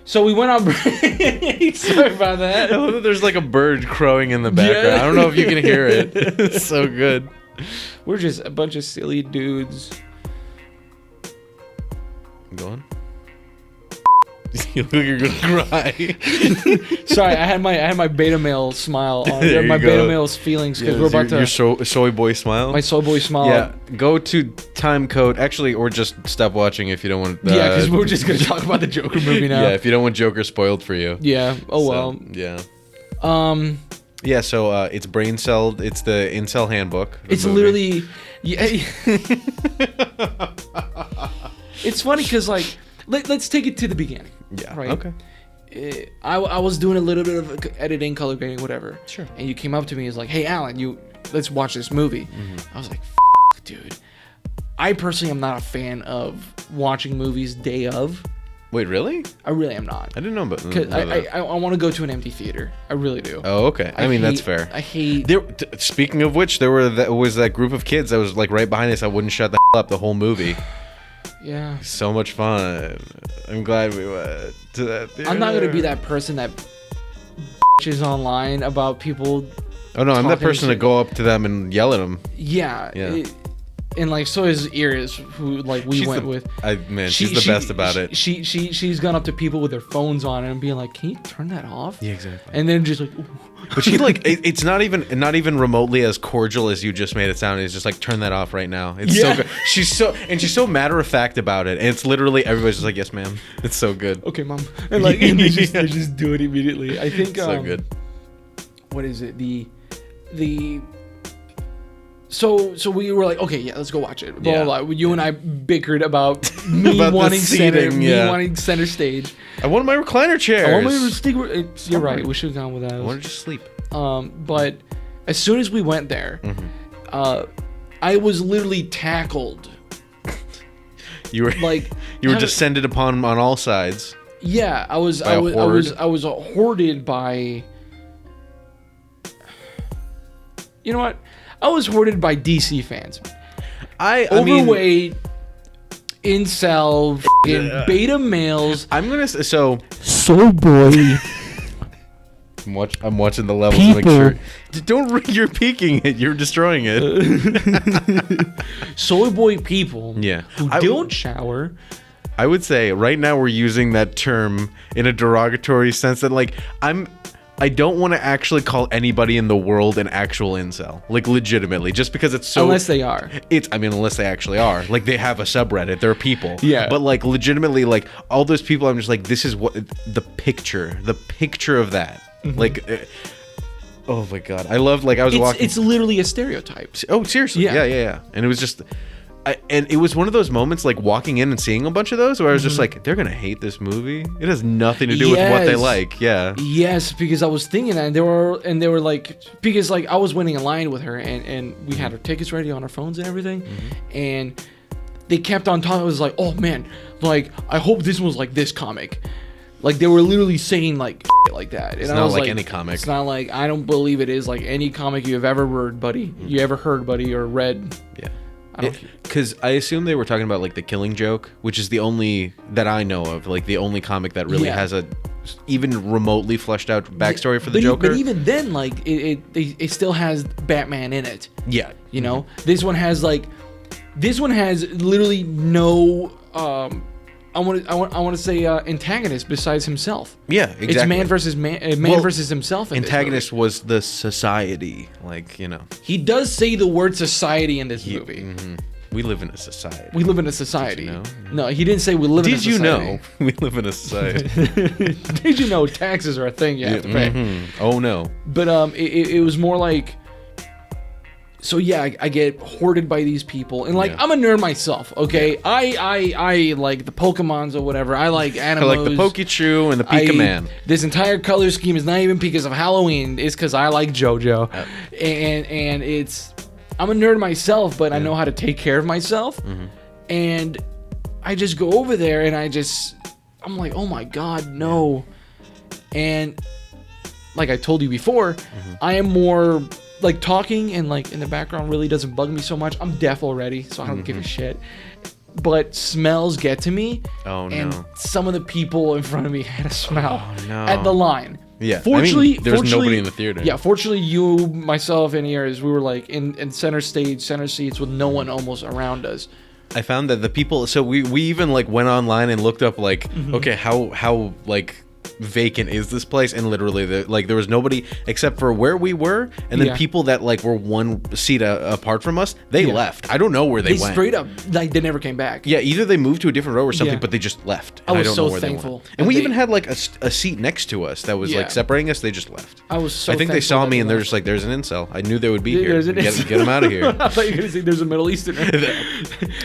So we went on break. Sorry about that. I love that there's like a bird crowing in the background. Yeah. I don't know if you can hear it. It's so good. We're just a bunch of silly dudes. Go on. You look like you're gonna cry. Sorry, I had my beta male smile on. There My you beta go. male's feelings because Yeah, we're about your to. soy boy smile. My soul boy smile. Yeah, go to time code. Actually, or just stop watching if you don't want. Yeah, because we're just gonna talk about the Joker movie now. Yeah, if you don't want Joker spoiled for you. Yeah. Oh So, well. yeah. Yeah, so it's Brain Cell. It's the Incel Handbook. the It's movie. literally, yeah. It's funny because like, let's take it to the beginning. Yeah. Right. Okay. I was doing a little bit of editing, color grading, whatever. Sure. And you came up to me and was like, "Hey, Alan, let's watch this movie." Mm-hmm. I was like, dude. I personally am not a fan of watching movies day of. Wait, really? I really am not. I didn't know about Because that. I want to go to an empty theater. I really do. Oh, okay. I mean, that's hate- fair. I hate. Speaking of which, there was that group of kids that was like right behind us. I wouldn't shut the up the whole movie. Yeah. So much fun. I'm glad we went to that theater. I'm not gonna be that person that bitches online about people. Oh no, I'm that talking person to shit. go up to them and yell at them. Yeah. Yeah. And like so is Iris, who like we went with. She's the best about it. She's gone up to people with their phones on and being like, "Can you turn that off?" Yeah, exactly. And then just like, But she like it's not even remotely as cordial as you just made it sound. It's just like turn that off right now. It's Yeah. so good. She's so matter of fact about it, and it's literally everybody's just like, yes, ma'am. It's so good. "Okay, mom," and like and they just do it immediately. I think So good. What is it? The So we were like, okay, yeah, let's go watch it. Blah, Yeah. blah, blah. You and I bickered about me About the wanting center, seating, me yeah. wanting center stage. I wanted my recliner chairs. I want my stick. You're right. We should have gone with I wanted that. to just sleep. But as soon as we went there, Mm-hmm. I was literally tackled. You were Like you were having- descended upon on all sides. Yeah, I was By a horde? I was hoarded by. You know what? I was hoarded by DC fans. I mean, Overweight, incel, f***ing beta males. I'm gonna so Soul boy. I'm watching the levels to make People. sure. You're peeking it. You're destroying it. Soy boy people. Yeah. Who don't shower. I would say right now we're using that term in a derogatory sense that like I don't want to actually call anybody in the world an actual incel, like legitimately, just because it's so. Unless they are. Unless they actually are, like they have a subreddit, they're people. Yeah. But like legitimately, like all those people, I'm just like, this is what the picture of that, like. Oh my god, I loved like I was walking. It's literally a stereotype. Oh, seriously? Yeah. Yeah. And it was just, and it was one of those moments like walking in and seeing a bunch of those where I was just like, they're gonna hate this movie. It has nothing to do with what they Yes. like. Yeah. Yes, because I was thinking that, and they were like, because like I was waiting in line with her, and we had our tickets ready on our phones and everything, and they kept on talking. I was like, oh man, like I hope this was like this comic. Like they were literally saying like like that. And It's I not was like any comic. It's not like, I don't believe it is like any comic you have ever heard, buddy. You ever heard, buddy, or read. Yeah. I don't. Because I assume they were talking about like the Killing Joke, which is the only that I know of, like the only comic that really Yeah. has a even remotely fleshed out backstory for the but Joker. But even then, like it still has Batman in it. Yeah. You know, this one has literally no I want to say antagonist besides himself. Yeah, exactly. It's man versus man, Well, versus himself. In this Antagonist was the society, like, you know. movie. He does say the word society in this movie. We live in a society. We live in a society. know? No, he didn't say we live in a Did you society. know we live in a society? Did you know taxes are a thing you have to pay? Mhm. Oh no. But it was more like. So yeah, I get hoarded by these people, and like Yeah. I'm a nerd myself. Okay, I like the Pokemons or whatever. I like I animals. like the Pikachu and the Pika Man. This entire color scheme is not even because of Halloween. It's because I like JoJo, and it's. I'm a nerd myself, but I know how to take care of myself, and I just go over there and I'm like, oh my god, no, and like I told you before, I am more. Like talking and like in the background really doesn't bug me so much. I'm deaf already, so I don't give a shit. But smells get to me. Oh, And no. some of the people in front of me had a smell no. at the line. Yeah, I Fortunately, mean, there was nobody in the theater. Yeah, fortunately, you, myself, and Ears, we were like in center stage, center seats with no one almost around us. I found that the people, so we even like went online and looked up like, okay, how like vacant is this place? And literally, there was nobody except for where we were, and then Yeah. people that like were one seat apart from us. They left. I don't know where they went. straight up like they never came back. Yeah, either they moved to a different row or something, Yeah. but they just left. I And was don't so know where thankful they went. that And we they- even had like a seat next to us that was Yeah. like separating us. They just left. I was so I think they thankful saw that me they and they're left. just like, "There's an incel." I knew they would be here. There's an Get them out of here. I thought you were gonna say there's a Middle Easterner.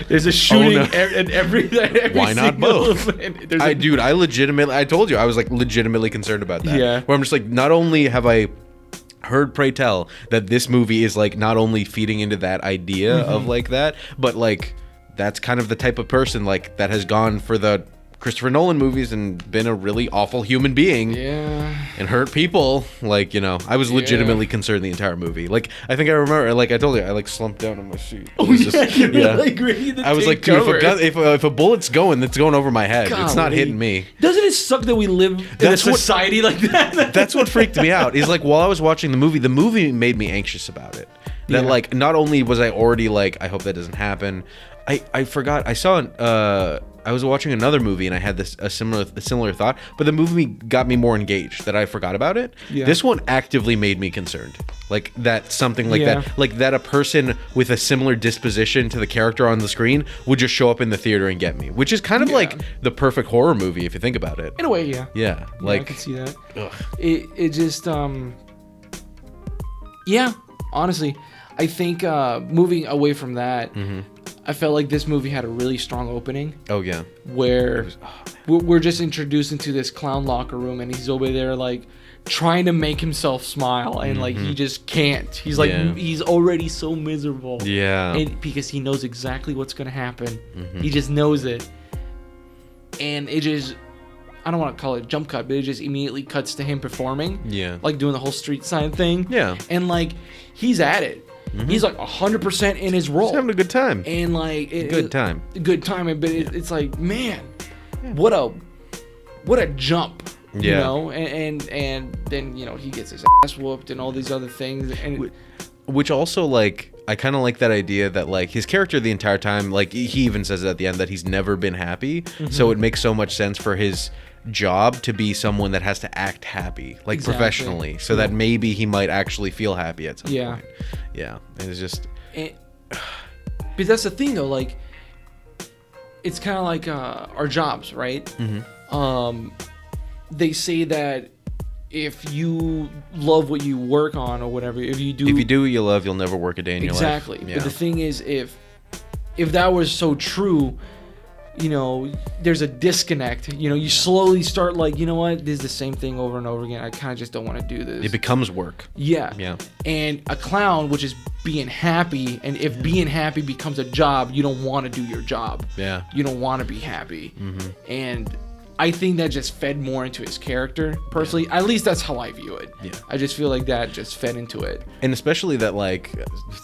There's a shooting no. at every Why not single- both? There's a- I told you, I was like legitimately concerned about that. Yeah. Where I'm just like, not only have I heard, pray tell, that this movie is like not only feeding into that idea Mm-hmm. of like that, but like that's kind of the type of person like that has gone for the Christopher Nolan movies and been a really awful human being. Yeah. And hurt people. Like, you know, I was legitimately concerned the entire movie. Like, I think I remember, like I told you, I like slumped down on my seat. Oh, It was yeah, just- you were, like, ready to I was take like, dude, cover. if a bullet's going, it's going over my head. It's not Golly. hitting me. Doesn't it suck that we live in a That's what- society like that? That's what freaked me out. Is like, while I was watching the movie made me anxious about it. That Yeah. like, not only was I already like, I hope that doesn't happen. I forgot. I saw I was watching another movie and I had a similar thought, but the movie got me more engaged that I forgot about it. Yeah. This one actively made me concerned. Like that something like Yeah. that, like that a person with a similar disposition to the character on the screen would just show up in the theater and get me, which is kind of Yeah. like the perfect horror movie if you think about it. In a way, yeah. Yeah, I like can see that. ugh. It just yeah, honestly, I think moving away from that, I felt like this movie had a really strong opening Oh yeah. where we're just introduced into this clown locker room and he's over there like trying to make himself smile and like he just can't. He's like Yeah. he's already so miserable. Yeah. And because he knows exactly what's gonna happen. He just knows it. And it just I don't want to call it jump cut, but it just immediately cuts to him performing. Yeah. Like doing the whole street sign thing. Yeah. And like he's at it. He's like 100% in his role. He's having a good time. And like Good time. Good time, but it's like, man, what a jump. You Yeah. know? And then, you know, he gets his ass whooped and all these other things. And Which also, like, I kind of like that idea that, like, his character the entire time, like, he even says at the end that he's never been happy. So it makes so much sense for his job to be someone that has to act happy, like, Exactly. professionally, so that maybe he might actually feel happy at some Yeah. point. Yeah. And it's just, And, but that's the thing though, like it's kind of like our jobs, right? They say that if you love what you work on or whatever, if you do what you love, you'll never work a day in your life. exactly. Yeah. But the thing is, if that was so true, you know, there's a disconnect. You know, you slowly start like, you know what, this is the same thing over and over again. I kind of just don't want to do this. It becomes work. Yeah. Yeah. And a clown, which is being happy, and if being happy becomes a job, you don't want to do your job. Yeah. You don't want to be happy. And I think that just fed more into his character, personally. At least that's how I view it. Yeah. I just feel like that just fed into it. And especially that, like,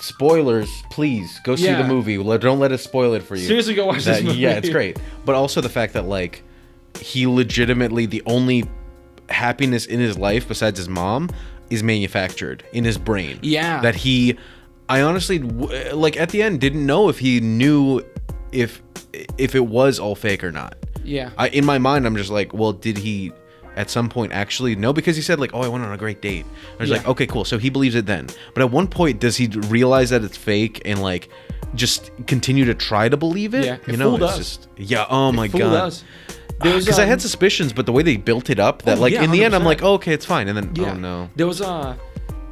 spoilers, please go see Yeah. the movie. Don't let us spoil it for you. Seriously, go watch this movie. Yeah, it's great. But also the fact that, like, he legitimately, the only happiness in his life besides his mom is manufactured in his brain. Yeah. That I honestly, like, at the end, didn't know if he knew if it was all fake or not. Yeah. In my mind, I'm just like, well, did he at some point actually know? Because he said, like, oh, I went on a great date. I was Yeah. like, okay, cool. So he believes it then. But at one point, does he realize that it's fake and, like, just continue to try to believe it? Yeah, it You know, fooled it's us. just, yeah, oh my Fooled God. us. There's, Because I had suspicions, but the way they built it up, that, Oh, like, yeah, in the end, I'm 100%. like, oh, okay, it's fine. And then, Yeah. oh, no. There was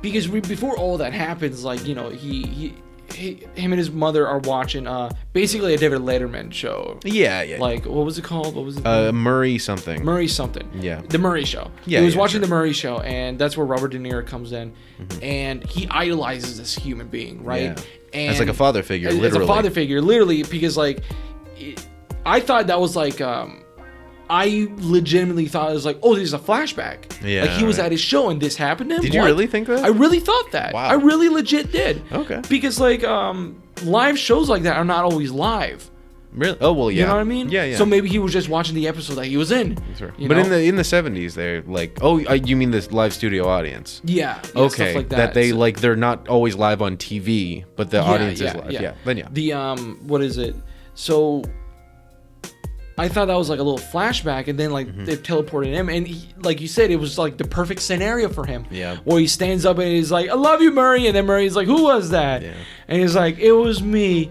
because before all that happens, like, you know, he him and his mother are watching basically a David Letterman show. Yeah, yeah. Like, what was it called? What was it? Murray something. Murray something. Yeah. The Murray Show. Yeah, He was yeah, watching sure. the Murray Show, and that's where Robert De Niro comes in, and he idolizes this human being, right? Yeah. And As, like, a father figure, As literally. a father figure, literally, because like, I thought that was like, I legitimately thought it was like, oh, this is a flashback. Yeah, Like he was right. at his show and this happened to him. Did you What? really think that? I really thought that. Wow. I really legit did. Okay. Because like, live shows like that are not always live. Really? Oh, well, yeah. You know what I mean? Yeah, yeah. So maybe he was just watching the episode that he was in. Sure. you But know? in the 70s, they're like, oh, you mean this live studio audience? Yeah. Okay, Stuff like that they So- like they're not always live on TV, but the audience is live. Yeah. Then yeah. The what is it? So I thought that was like a little flashback, and then like they teleported him, and he, like you said, it was like the perfect scenario for him. Yeah. Where he stands up and he's like, "I love you, Murray," and then Murray's like, "Who was that?" Yeah. And he's like, "It was me.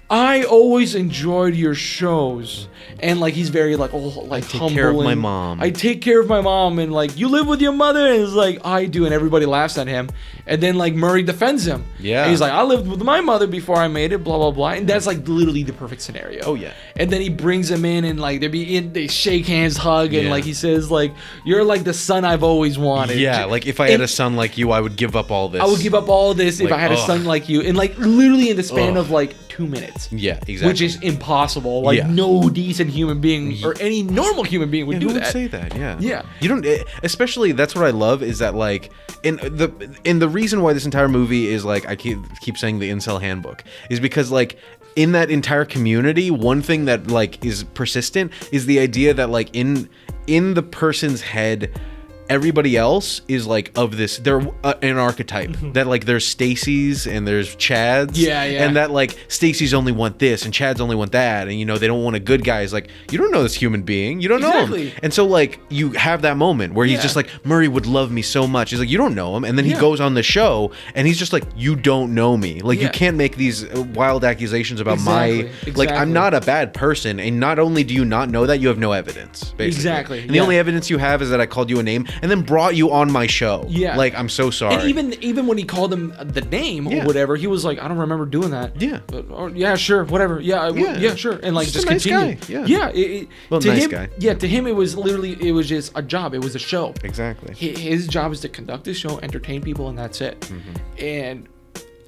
I always enjoyed your shows," and like he's very like, oh, like take humble. care of my and, mom. I take care of my mom, and like you live with your mother, and it's like I do, and everybody laughs at him, and then like Murray defends him. Yeah. And he's like, I lived with my mother before I made it, blah blah blah, and that's like literally the perfect scenario. Oh, yeah. And then he brings him in, and like they shake hands, hug, and Yeah. like he says like, "You're like the son I've always wanted." Yeah, like if I had And a son like you, I would give up all this. I would give up all this if Like, I had a ugh. son like you, and like literally in the span Ugh. of like 2 minutes. Yeah, exactly. Which is impossible. Like Yeah. no decent human being or any normal human being would Yeah, do who that. would say that? Yeah. Yeah. You don't. Especially that's what I love is that like in the reason why this entire movie is like I keep saying the incel handbook is because like in that entire community, one thing that like is persistent is the idea that like in the person's head, everybody else is like of this. They're an archetype that like there's Stacy's and there's Chad's. Yeah, yeah. And that like Stacy's only want this and Chad's only want that, and you know they don't want a good guy. It's like you don't know this human being. You don't know Exactly. him. And so like you have that moment where he's Yeah. just like Murray would love me so much. He's like you don't know him, and then he Yeah. goes on the show and he's just like you don't know me. Like you Yeah. can't make these wild accusations about Exactly, like I'm exactly. not a bad person, and not only do you not know that, you have no evidence. Basically. Exactly, And the yeah. only evidence you have is that I called you a name and then brought you on my show. Yeah. Like I'm so sorry. And even when he called him the name Yeah. or whatever, he was like, I don't remember doing that. Yeah. But, yeah, sure, whatever. Yeah, Yeah. sure. And like Just just a nice continue. guy, yeah. Well, to nice him, guy. Yeah, to him it was just a job. It was a show. Exactly. His job is to conduct this show, entertain people, and that's it. Mm-hmm. And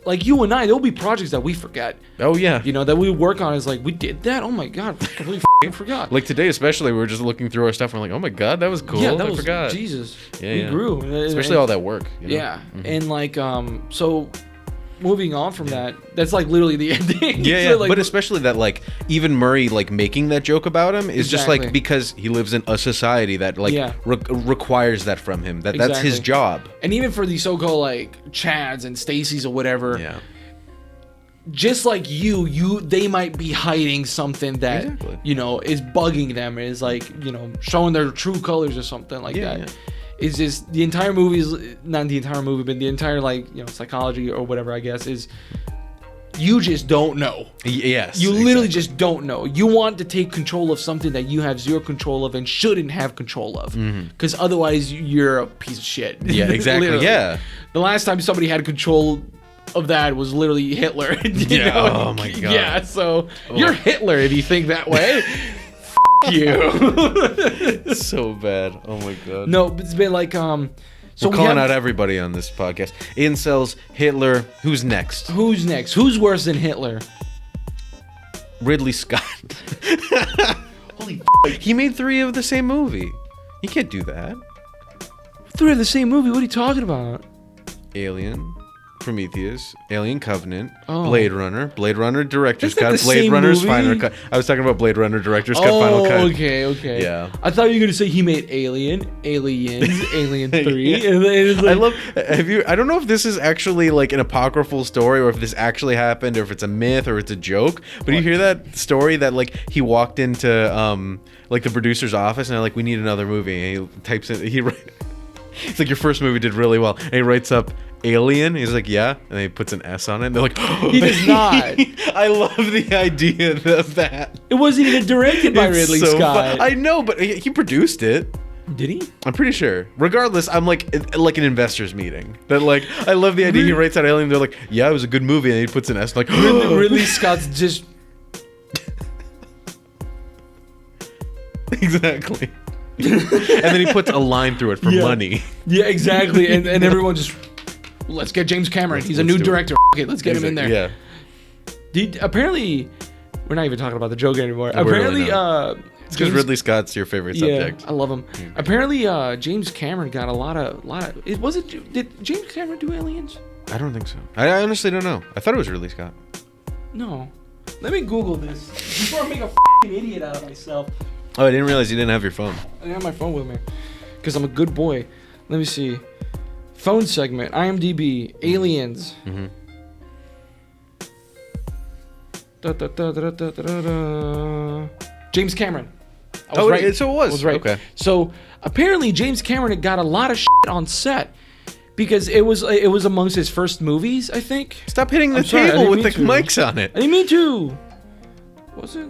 like you and I, there'll be projects that we forget. Oh yeah. You know, that we work on is like, we did that? Oh my God, I completely forgot. Like today, especially, we were just looking through our stuff and we're like, oh my god, that was cool. yeah, that I was, forgot. Jesus. Yeah, we yeah. grew. Especially all that work. You know? Yeah. And like, so moving on from that, that's like literally the ending. Yeah, So, yeah. like, But especially that, like, even Murray, like, making that joke about him is just, Exactly. like, because he lives in a society that, like, Yeah. requires that from him. That's his Exactly. job. and even for these so-called like Chads and Stacy's or whatever, Yeah. just like they might be hiding something that Exactly. you know is bugging them, is like, you know, showing their true colors or something like Yeah, that. yeah. It's just the entire movie is not the entire movie, but the entire like, you know, psychology or whatever, I guess, is you just don't know. Yes. You literally exactly. just don't know. You want to take control of something that you have zero control of and shouldn't have control of, because otherwise you're a piece of shit. Mm-hmm. Yeah, exactly. Literally. Yeah. The last time somebody had control of that was literally Hitler. You Yeah, know? oh my God. Yeah, so you're Hitler if you think that way. You. So bad. Oh my god. No, but it's been like so We're we calling have- out everybody on this podcast. Incels, Hitler. Who's next? Who's next? Who's worse than Hitler? Ridley Scott. Holy He made 3 of the same movie. You can't do that. 3 of the same movie. What are you talking about? Alien, Prometheus, Alien Covenant, Oh. Blade Runner Director's That's not Cut, the Blade same Runner's movie. Final Cut. I was talking about Blade Runner Director's Cut, Final Cut. okay. Yeah. I thought you were gonna say he made Aliens, Alien 3. Yeah. And then it's I like, love. Have you? I don't know if this is actually like an apocryphal story, or if this actually happened, or if it's a myth, or it's a joke. But you hear that story that like he walked into like the producer's office and they're like, we need another movie, and he types in it's like your first movie did really well, and he writes up Alien. He's like, yeah, and then he puts an S on it. And they're like, He does not. I love the idea of that. it wasn't even directed by It's Ridley so Scott. I know, but he produced it. Did he? I'm pretty sure. Regardless, I'm like an investors meeting. That like I love the idea. He writes out Alien. They're like, yeah, it was a good movie, and he puts an S. Like Ridley Scott's just exactly. And then he puts a line through it for Yeah. money. yeah, exactly. And everyone just, let's get James Cameron. He's a Let's new do it. director. Okay, let's get him in there. Yeah. Apparently, we're not even talking about the Joker anymore. We're really Apparently, not. It's because James- Ridley Scott's your favorite subject. Yeah, I love him. Apparently, James Cameron got a lot of. Did James Cameron do Aliens? I don't think so. I honestly don't know. I thought it was Ridley Scott. No. Let me Google this before I make a f***ing idiot out of myself. Oh, I didn't realize you didn't have your phone. I have my phone with me because I'm a good boy. Let me see. Phone segment, IMDb, Aliens. Mm-hmm. Da, da, da, da, da, da, da, da. James Cameron. I Oh, was right. so it was. I was right. Okay. So apparently James Cameron got a lot of shit on set because it was amongst his first movies, I think. Stop hitting the I'm sorry, I table didn't with the mean to. mics on it. I didn't mean to. Was it?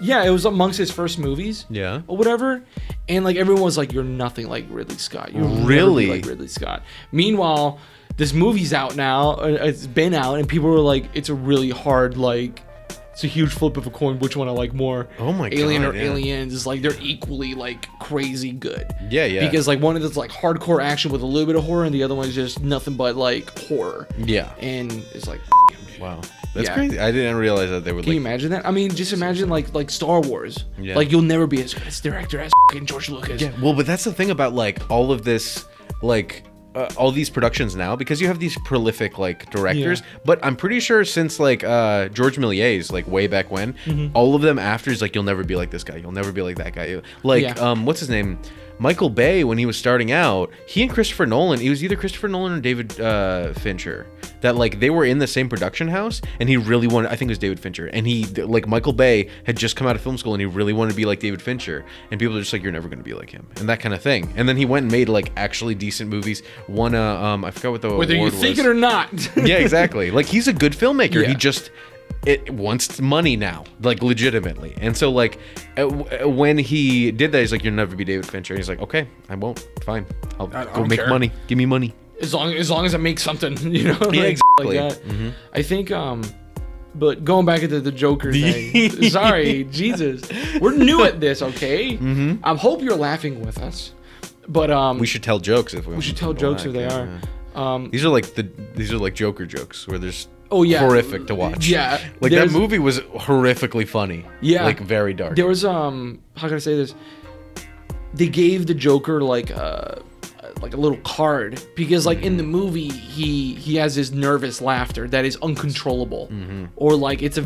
Yeah, it was amongst his first movies. Yeah. Or whatever. And like everyone was like, "You're nothing like Ridley Scott. You're Really? like Ridley Scott." Meanwhile, this movie's out now. It's been out, and people were like, "It's a really hard like." It's a huge flip of a coin. Which one I like more? Oh my Alien God, or yeah. Aliens? Is like they're equally like crazy good. Yeah, yeah. Because like one of them's like hardcore action with a little bit of horror, and the other one is just nothing but like horror. Yeah. And it's like, dude. Wow. That's Yeah. crazy. I didn't realize that they would Can you like. imagine that? I mean, just imagine like Star Wars. Yeah. Like you'll never be as good as director as fucking George Lucas. Yeah. Well, but that's the thing about like all of this, like. All these productions now, because you have these prolific like directors, Yeah. but I'm pretty sure since like George Méliès, like way back when, all of them after is like, you'll never be like this guy, you'll never be like that guy. Like Yeah. what's his name, Michael Bay, when he was starting out, he and Christopher Nolan, it was either Christopher Nolan or David Fincher, that like they were in the same production house, and he really wanted, I think it was David Fincher, and he like Michael Bay had just come out of film school and he really wanted to be like David Fincher, and people are just like, you're never going to be like him, and that kind of thing. And then he went and made like actually decent movies, won I forgot what the Whether you award think was. it or not. Yeah, exactly. Like he's a good filmmaker. Yeah. He just it wants money now, like legitimately. And so like when he did that, he's like, "You'll never be David Fincher." And he's like, "Okay, I won't. Fine, I'll I go don't make care. money. Give me money." as long as I make something, you know. Yeah, like, exactly. Like that. I think but going back into the Joker thing. Sorry, Jesus. We're new at this, okay? I hope you're laughing with us. But We should tell jokes if we. we should tell jokes if they are. These are like Joker jokes where there's Oh, yeah. horrific to watch. Yeah, like that there's- movie was horrifically funny. Yeah. like very dark. There was how can I say this? They gave the Joker like a little card because like in the movie he has this nervous laughter that is uncontrollable, or like it's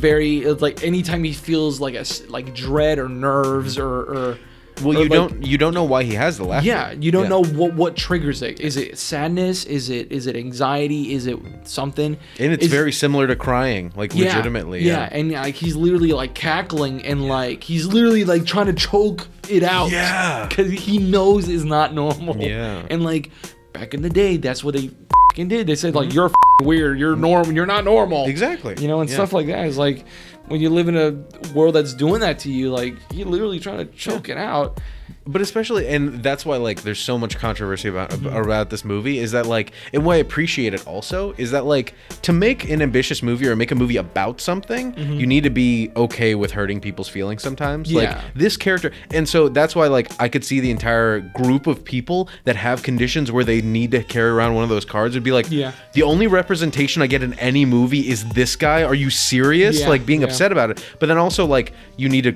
like anytime he feels like dread or nerves or well, or, you like- don't know why he has the laughter. yeah, you don't know what triggers it. Is it sadness? Is it anxiety? Is it something? And it's very similar to crying, like Yeah, legitimately. yeah, and like he's literally like cackling and like he's literally like trying to choke it out. Yeah. because he knows it's not normal. Yeah. and like back in the day, that's what they fucking did. They said like you're weird, you're normal, you're not normal. Exactly. You know, and Yeah. stuff like that. It's like when you live in a world that's doing that to you, like you're literally trying to choke it out. But especially, and that's why like there's so much controversy about this movie, is that like, and why I appreciate it also is that like, to make an ambitious movie or make a movie about something, you need to be okay with hurting people's feelings sometimes. Yeah. Like this character, and so that's why like I could see the entire group of people that have conditions where they need to carry around one of those cards would be like, Yeah. the only representation I get in any movie is this guy. Are you serious? Yeah, Like being yeah. upset about it. But then also like you need to,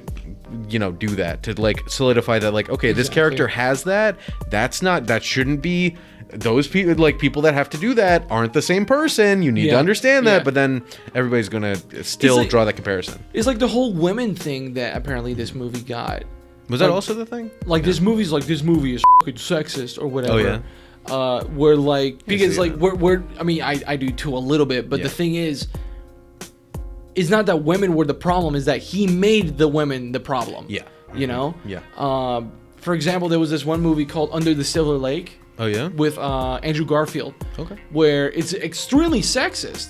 you know, do that to like solidify that like, okay, this Exactly. character has that. That shouldn't be, those people, like people that have to do that aren't the same person. You need to Yeah, understand that. yeah. But then everybody's gonna still like- draw that comparison. It's like the whole women thing that apparently this movie got. Was that like- also the thing? Like this movie is fucking sexist or whatever. Oh, yeah? We're like because see like that. we're I mean I do too a little bit, but Yeah. the thing is, it's not that women were the problem, is that he made the women the problem. Yeah. You know? Yeah. For example, there was this one movie called Under the Silver Lake Oh yeah. with Andrew Garfield. Okay. Where it's extremely sexist.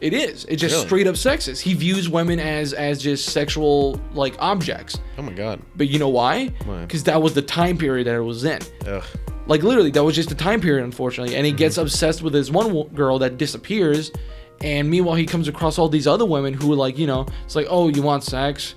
It is. It's just Really? straight up sexist. He views women as just sexual like objects. Oh my god. But you know why? Why? Because that was the time period that it was in. Ugh. Like literally, that was just the time period, unfortunately. And he gets obsessed with this one girl that disappears, and meanwhile he comes across all these other women who are like, you know, it's like, oh, you want sex,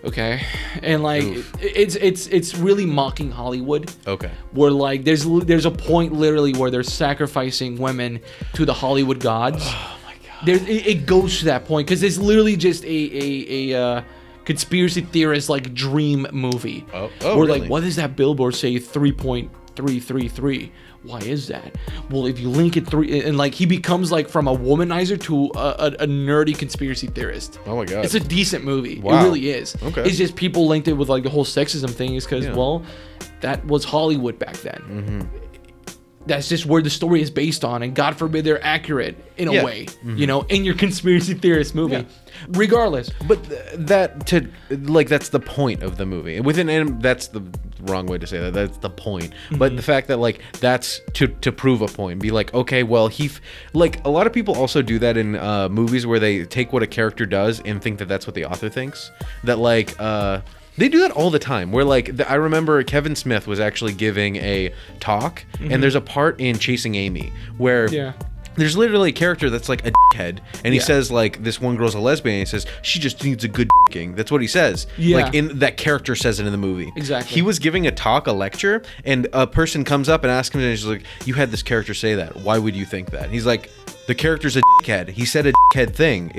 okay, and like Oof. it's really mocking Hollywood. Okay. Where like there's a point literally where they're sacrificing women to the Hollywood gods. Oh my god. There, it goes to that point because it's literally just a conspiracy theorist like dream movie. Oh, Where really? like, what does that billboard say? 3.333. Why is that? Well, if you link it and like he becomes like from a womanizer to a nerdy conspiracy theorist. Oh my god. It's a decent movie. Wow. It really is. Okay. It's just people linked it with like the whole sexism thing is because Yeah. well, that was Hollywood back then. that's just where the story is based on, and God forbid they're accurate in a Yeah. way, you know, in your conspiracy theorist movie. Yeah. Regardless, But that's the point of the movie. That's the wrong way to say that. That's the point. But the fact that like that's to prove a point, be like, okay, well like a lot of people also do that in movies where they take what a character does and think that that's what the author thinks. That like they do that all the time. Where like I remember Kevin Smith was actually giving a talk, and there's a part in Chasing Amy where. yeah. There's literally a character that's like a head, and he Yeah. says like this one girl's a lesbian. And he says she just needs a good king. That's what he says. Yeah. Like in that character says it in the movie. Exactly. He was giving a lecture, and a person comes up and asks him, and he's like, "You had this character say that. Why would you think that?" And he's like, "The character's a dickhead. He said a dickhead thing.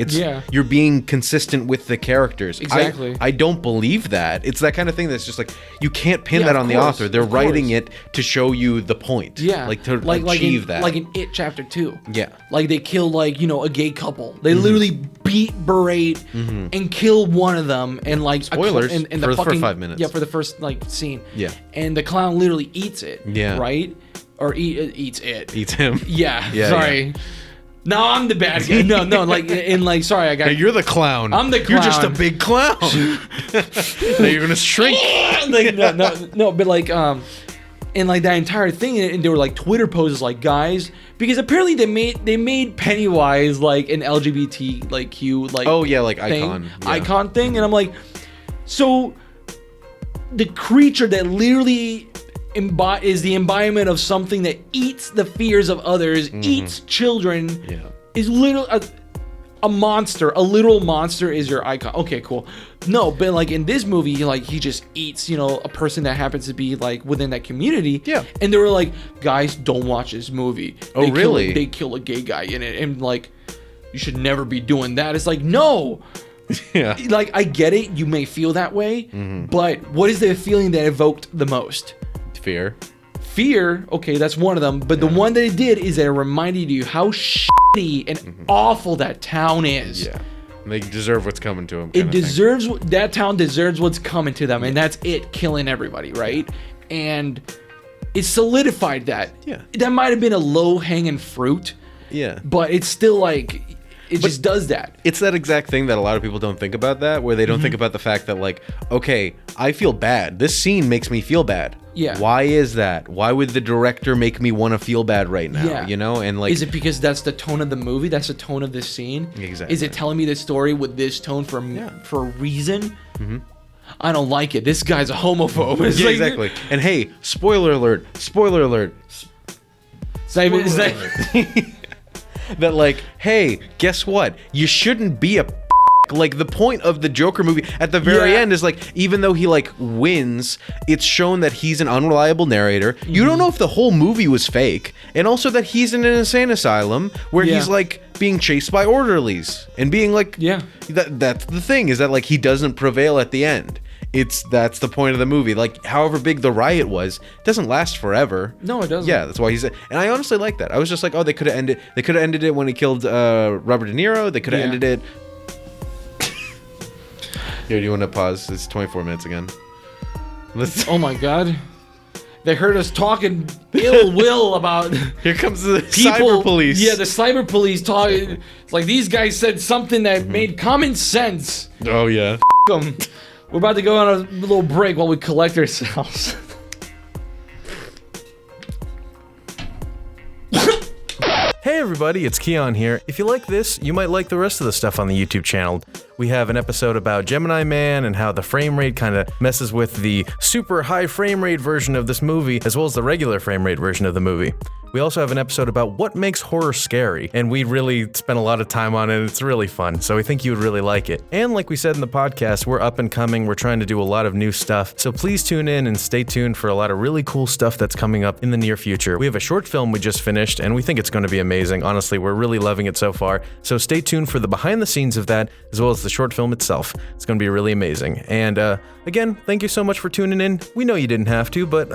You're being consistent with the characters." Exactly. I don't believe that. It's that kind of thing that's just like you can't pin Yeah, that of on the course, author. They're of course. writing it to show you the point. Yeah, Like to achieve that. Like in It Chapter 2. Yeah. Like they kill like, you know, a gay couple. They literally beat, berate, and kill one of them, and like Spoilers and for 5 minutes. Yeah, for the first like scene. Yeah. And the clown literally eats it. Yeah. Right? Or eats it. Eats him. Yeah. Yeah, sorry. No, I'm the bad guy. No, like and like sorry, I got. Hey, you're the clown. I'm the You're just a clown. big clown. Now you're gonna shrink. like no, but like and like that entire thing, and there were like Twitter posts like, guys, because apparently they made Pennywise like an LGBT like Q like Oh yeah, like thing, icon. Yeah. icon thing, and I'm like, so the creature that literally is the embodiment of something that eats the fears of others, eats children, Yeah. is literally a monster. A literal monster is your icon. Okay, cool. No, but like in this movie, like he just eats, you know, a person that happens to be like within that community. Yeah. And they were like, guys, don't watch this movie. Oh, really? They kill a gay guy in it, and like, you should never be doing that. It's like, no. Yeah. Like I get it, you may feel that way, but what is the feeling that evoked the most? Fear. Fear, okay, that's one of them, but the one that it did is that it reminded you how shitty and awful that town is. Yeah. They deserve what's coming to them. It deserves, that town deserves what's coming to them, and that's it killing everybody, right? And it solidified that. Yeah. That might have been a low-hanging fruit, Yeah. but it's still like, it just does that. It's that exact thing that a lot of people don't think about that, where they don't think about the fact that like, okay, I feel bad. This scene makes me feel bad. Yeah. Why is that? Why would the director make me want to feel bad right now? Yeah. You know? And like, Is it because that's the tone of the movie? That's the tone of this scene? Exactly. Is it telling me this story with this tone for a reason? I don't like it. This guy's a homophobe. It's yeah, like, exactly. And hey, spoiler alert. Spoiler alert. It's not even, it's not- That like, hey, guess what? You shouldn't be a like the point of the Joker movie at the very Yeah. end is like, even though he like wins, it's shown that he's an unreliable narrator. You don't know if the whole movie was fake, and also that he's in an insane asylum where Yeah. he's like being chased by orderlies and being like, Yeah. that's the thing, is that like he doesn't prevail at the end. That's the point of the movie. Like, however big the riot was, it doesn't last forever. No, it doesn't. Yeah, that's why he's. And I honestly like that. I was just like, oh, they could have ended. They could have ended it when he killed Robert De Niro. They could have Yeah. ended it. Here, do you want to pause? It's 24 minutes again. Let's. oh my God. They heard us talking ill will about Here comes the people. cyber police. Yeah, the cyber police talking. It's like these guys said something that made common sense. Oh yeah. Them. We're about to go on a little break while we collect ourselves. Hey everybody, it's Keon here. If you like this, you might like the rest of the stuff on the YouTube channel. We have an episode about Gemini Man and how the frame rate kind of messes with the super high frame rate version of this movie, as well as the regular frame rate version of the movie. We also have an episode about what makes horror scary, and we really spent a lot of time on it. It's really fun, so we think you would really like it. And like we said in the podcast, we're up and coming. We're trying to do a lot of new stuff, so please tune in and stay tuned for a lot of really cool stuff that's coming up in the near future. We have a short film we just finished, and we think it's going to be amazing. Honestly, we're really loving it so far, so stay tuned for the behind the scenes of that, as well as the short film itself. It's going to be really amazing. And again, thank you so much for tuning in. We know you didn't have to, but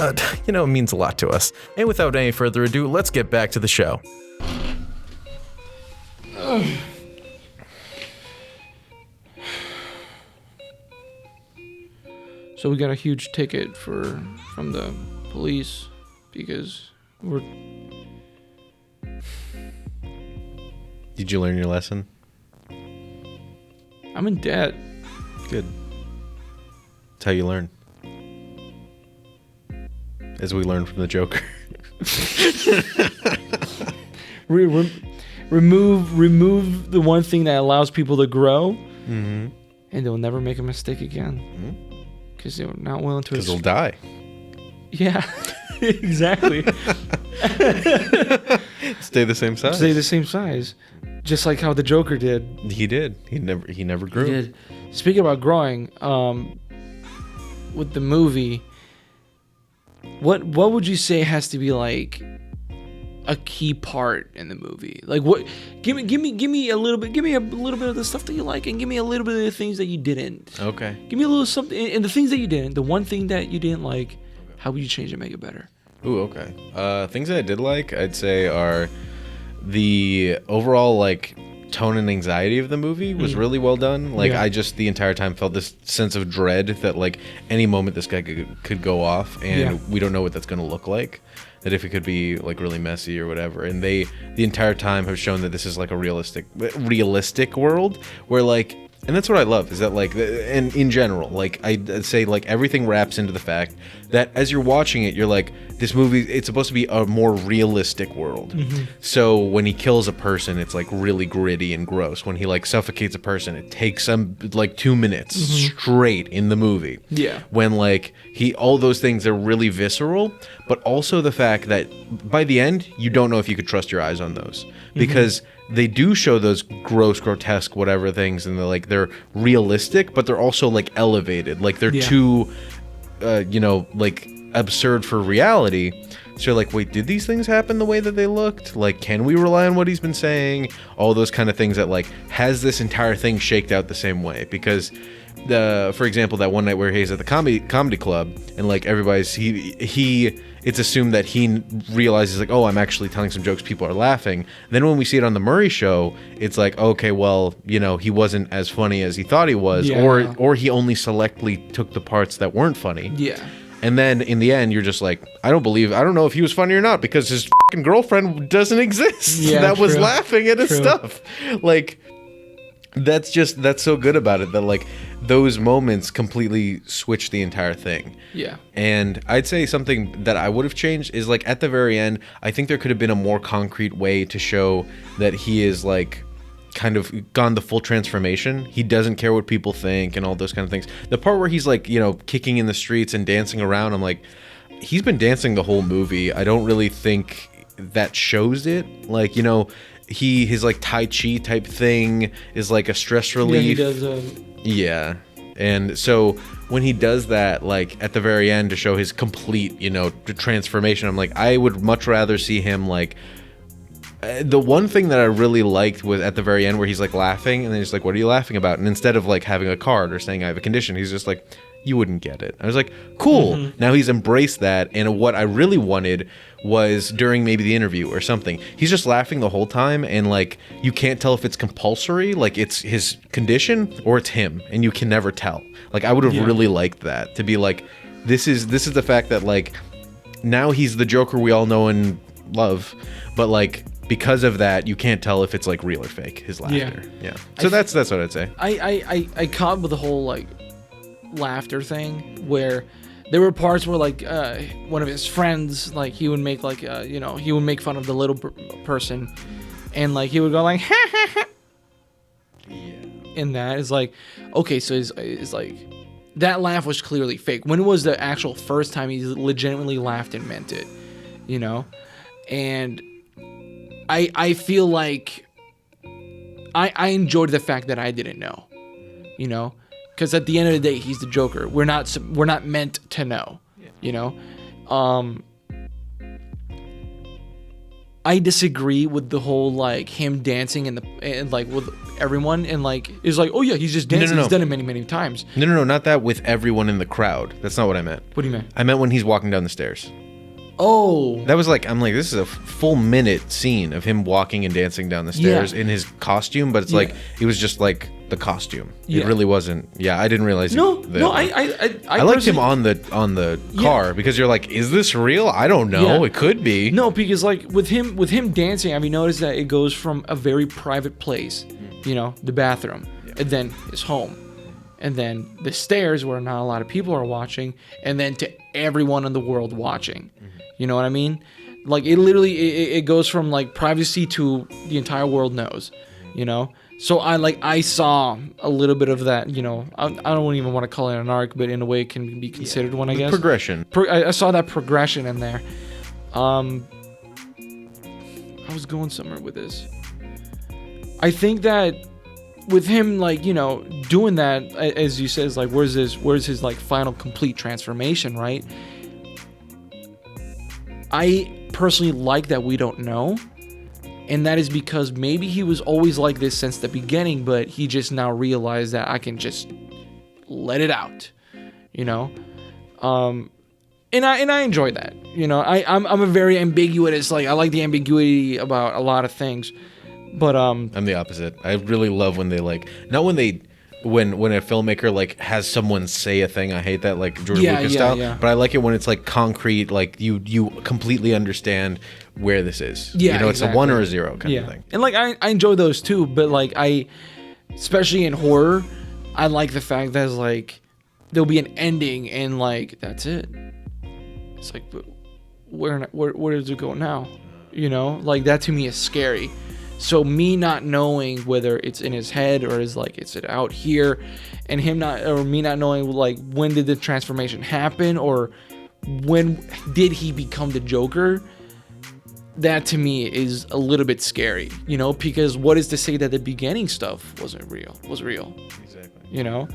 you know, it means a lot to us. And without any further ado, let's get back to the show. So we got a huge ticket from the police because Did you learn your lesson? I'm in debt. Good. That's how you learn. As we learned from the Joker. Remove the one thing that allows people to grow, and they'll never make a mistake again. Because they're not willing to. Because they'll die. Yeah, exactly. Stay the same size. Stay the same size, just like how the Joker did. He did. He never grew. He did. Speaking about growing, with the movie, what would you say has to be like a key part in the movie? Like, what? Give me a little bit. Give me a little bit of the stuff that you like, and give me a little bit of the things that you didn't. Okay. Give me a little something, and the things that you didn't. The one thing that you didn't like. How would you change it, make it better? Ooh, okay. Things that I did like, I'd say, are the overall like tone and anxiety of the movie was really well done. Like, Yeah. I just the entire time felt this sense of dread that like any moment this guy could go off, and Yeah. we don't know what that's going to look like. That if it could be like really messy or whatever, and they the entire time have shown that this is like a realistic world where like. And that's what I love, is that like, and in general, like I'd say like everything wraps into the fact that as you're watching it, you're like, this movie, it's supposed to be a more realistic world. So when he kills a person, it's like really gritty and gross. When he like suffocates a person, it takes some like 2 minutes straight in the movie. Yeah. When like all those things are really visceral, but also the fact that by the end, you don't know if you could trust your eyes on those, because they do show those gross, grotesque, whatever things, and they're realistic, but they're also like elevated. Like they're too, like absurd for reality. So you're like, wait, did these things happen the way that they looked? Like, can we rely on what he's been saying? All those kind of things that like, has this entire thing shaked out the same way? Because for example, that one night where he's at the comedy club and like everybody's it's assumed that he realizes like, oh, I'm actually telling some jokes, people are laughing. Then when we see it on the Murray Show, it's like, okay, well, he wasn't as funny as he thought he was, or he only selectively took the parts that weren't funny. Yeah. And then in the end, you're just like, I don't know if he was funny or not, because his fucking girlfriend doesn't exist. Yeah, that was true. laughing at his stuff. Like, that's so good about it, that like those moments completely switch the entire thing. Yeah. And I'd say something that I would have changed is like at the very end, I think there could have been a more concrete way to show that he is like kind of gone the full transformation. He doesn't care what people think and all those kind of things. The part where he's like, kicking in the streets and dancing around, I'm like, he's been dancing the whole movie. I don't really think that shows it. Like, his like Tai Chi type thing is like a stress relief. Yeah, he does. Yeah. And so when he does that, like at the very end to show his complete, transformation, I'm like, I would much rather see him like. The one thing that I really liked was at the very end where he's like laughing and then he's like, what are you laughing about? And instead of like having a card or saying I have a condition, he's just like, you wouldn't get it. I was like, cool. Now he's embraced that. And what I really wanted was during maybe the interview or something, he's just laughing the whole time. And like, you can't tell if it's compulsory, like it's his condition or it's him. And you can never tell. Like, I would have really liked that to be like, this is the fact that like, now he's the Joker we all know and love. But like, because of that, you can't tell if it's like real or fake, his laughter. Yeah. So that's what I'd say. I caught with the whole like laughter thing where there were parts where like one of his friends, like he would make like he would make fun of the little person, and like he would go like ha ha ha. Yeah. And that is like, okay, so it's like that laugh was clearly fake. When was the actual first time he legitimately laughed and meant it? And I feel like I enjoyed the fact that I didn't know, because at the end of the day, he's the Joker. We're not meant to know, I disagree with the whole like him dancing and like with everyone and like it's like, oh yeah, he's just dancing. No. He's done it many times. No, not that with everyone in the crowd. That's not what I meant. What do you mean? I meant when he's walking down the stairs. Oh, That was like, I'm like, this is a full minute scene of him walking and dancing down the stairs in his costume, but it's like, it was just like the costume. Yeah. It really wasn't. Yeah, I didn't realize. No, that, no, like, I liked him personally- on the car because you're like, is this real? I don't know. Yeah. It could be. No, because like with him dancing, have you noticed that it goes from a very private place, you know, the bathroom, and then his home, and then the stairs where not a lot of people are watching, and then to everyone in the world watching. You know what I mean? Like it literally it goes from like privacy to the entire world knows, you know? So I saw a little bit of that, you know. I don't even want to call it an arc, but in a way it can be considered one, I guess. Progression. I saw that progression in there. I was going somewhere with this. I think that with him, like, you know, doing that, as you said, is like, where's his like final complete transformation, right? I personally like that we don't know, and that is because maybe he was always like this since the beginning, but he just now realized that I can just let it out, you know. And I enjoy that, you know. I'm a very ambiguous, like, I like the ambiguity about a lot of things, but I'm the opposite. I really love when they like, not when they, when a filmmaker like has someone say a thing. I hate that, like George Lucas style. Yeah. But I like it when it's like concrete, like you completely understand where this is. Yeah, you know, exactly. it's a 1 or a 0 kind of thing. And like I enjoy those too, but like especially in horror, I like the fact that it's like there'll be an ending and like that's it. It's like, but where does it go now? You know, like that to me is scary. So me not knowing whether it's in his head or is it out here, and me not knowing like when did the transformation happen or when did he become the Joker, that to me is a little bit scary, you know, because what is to say that the beginning stuff was real? Exactly. You know,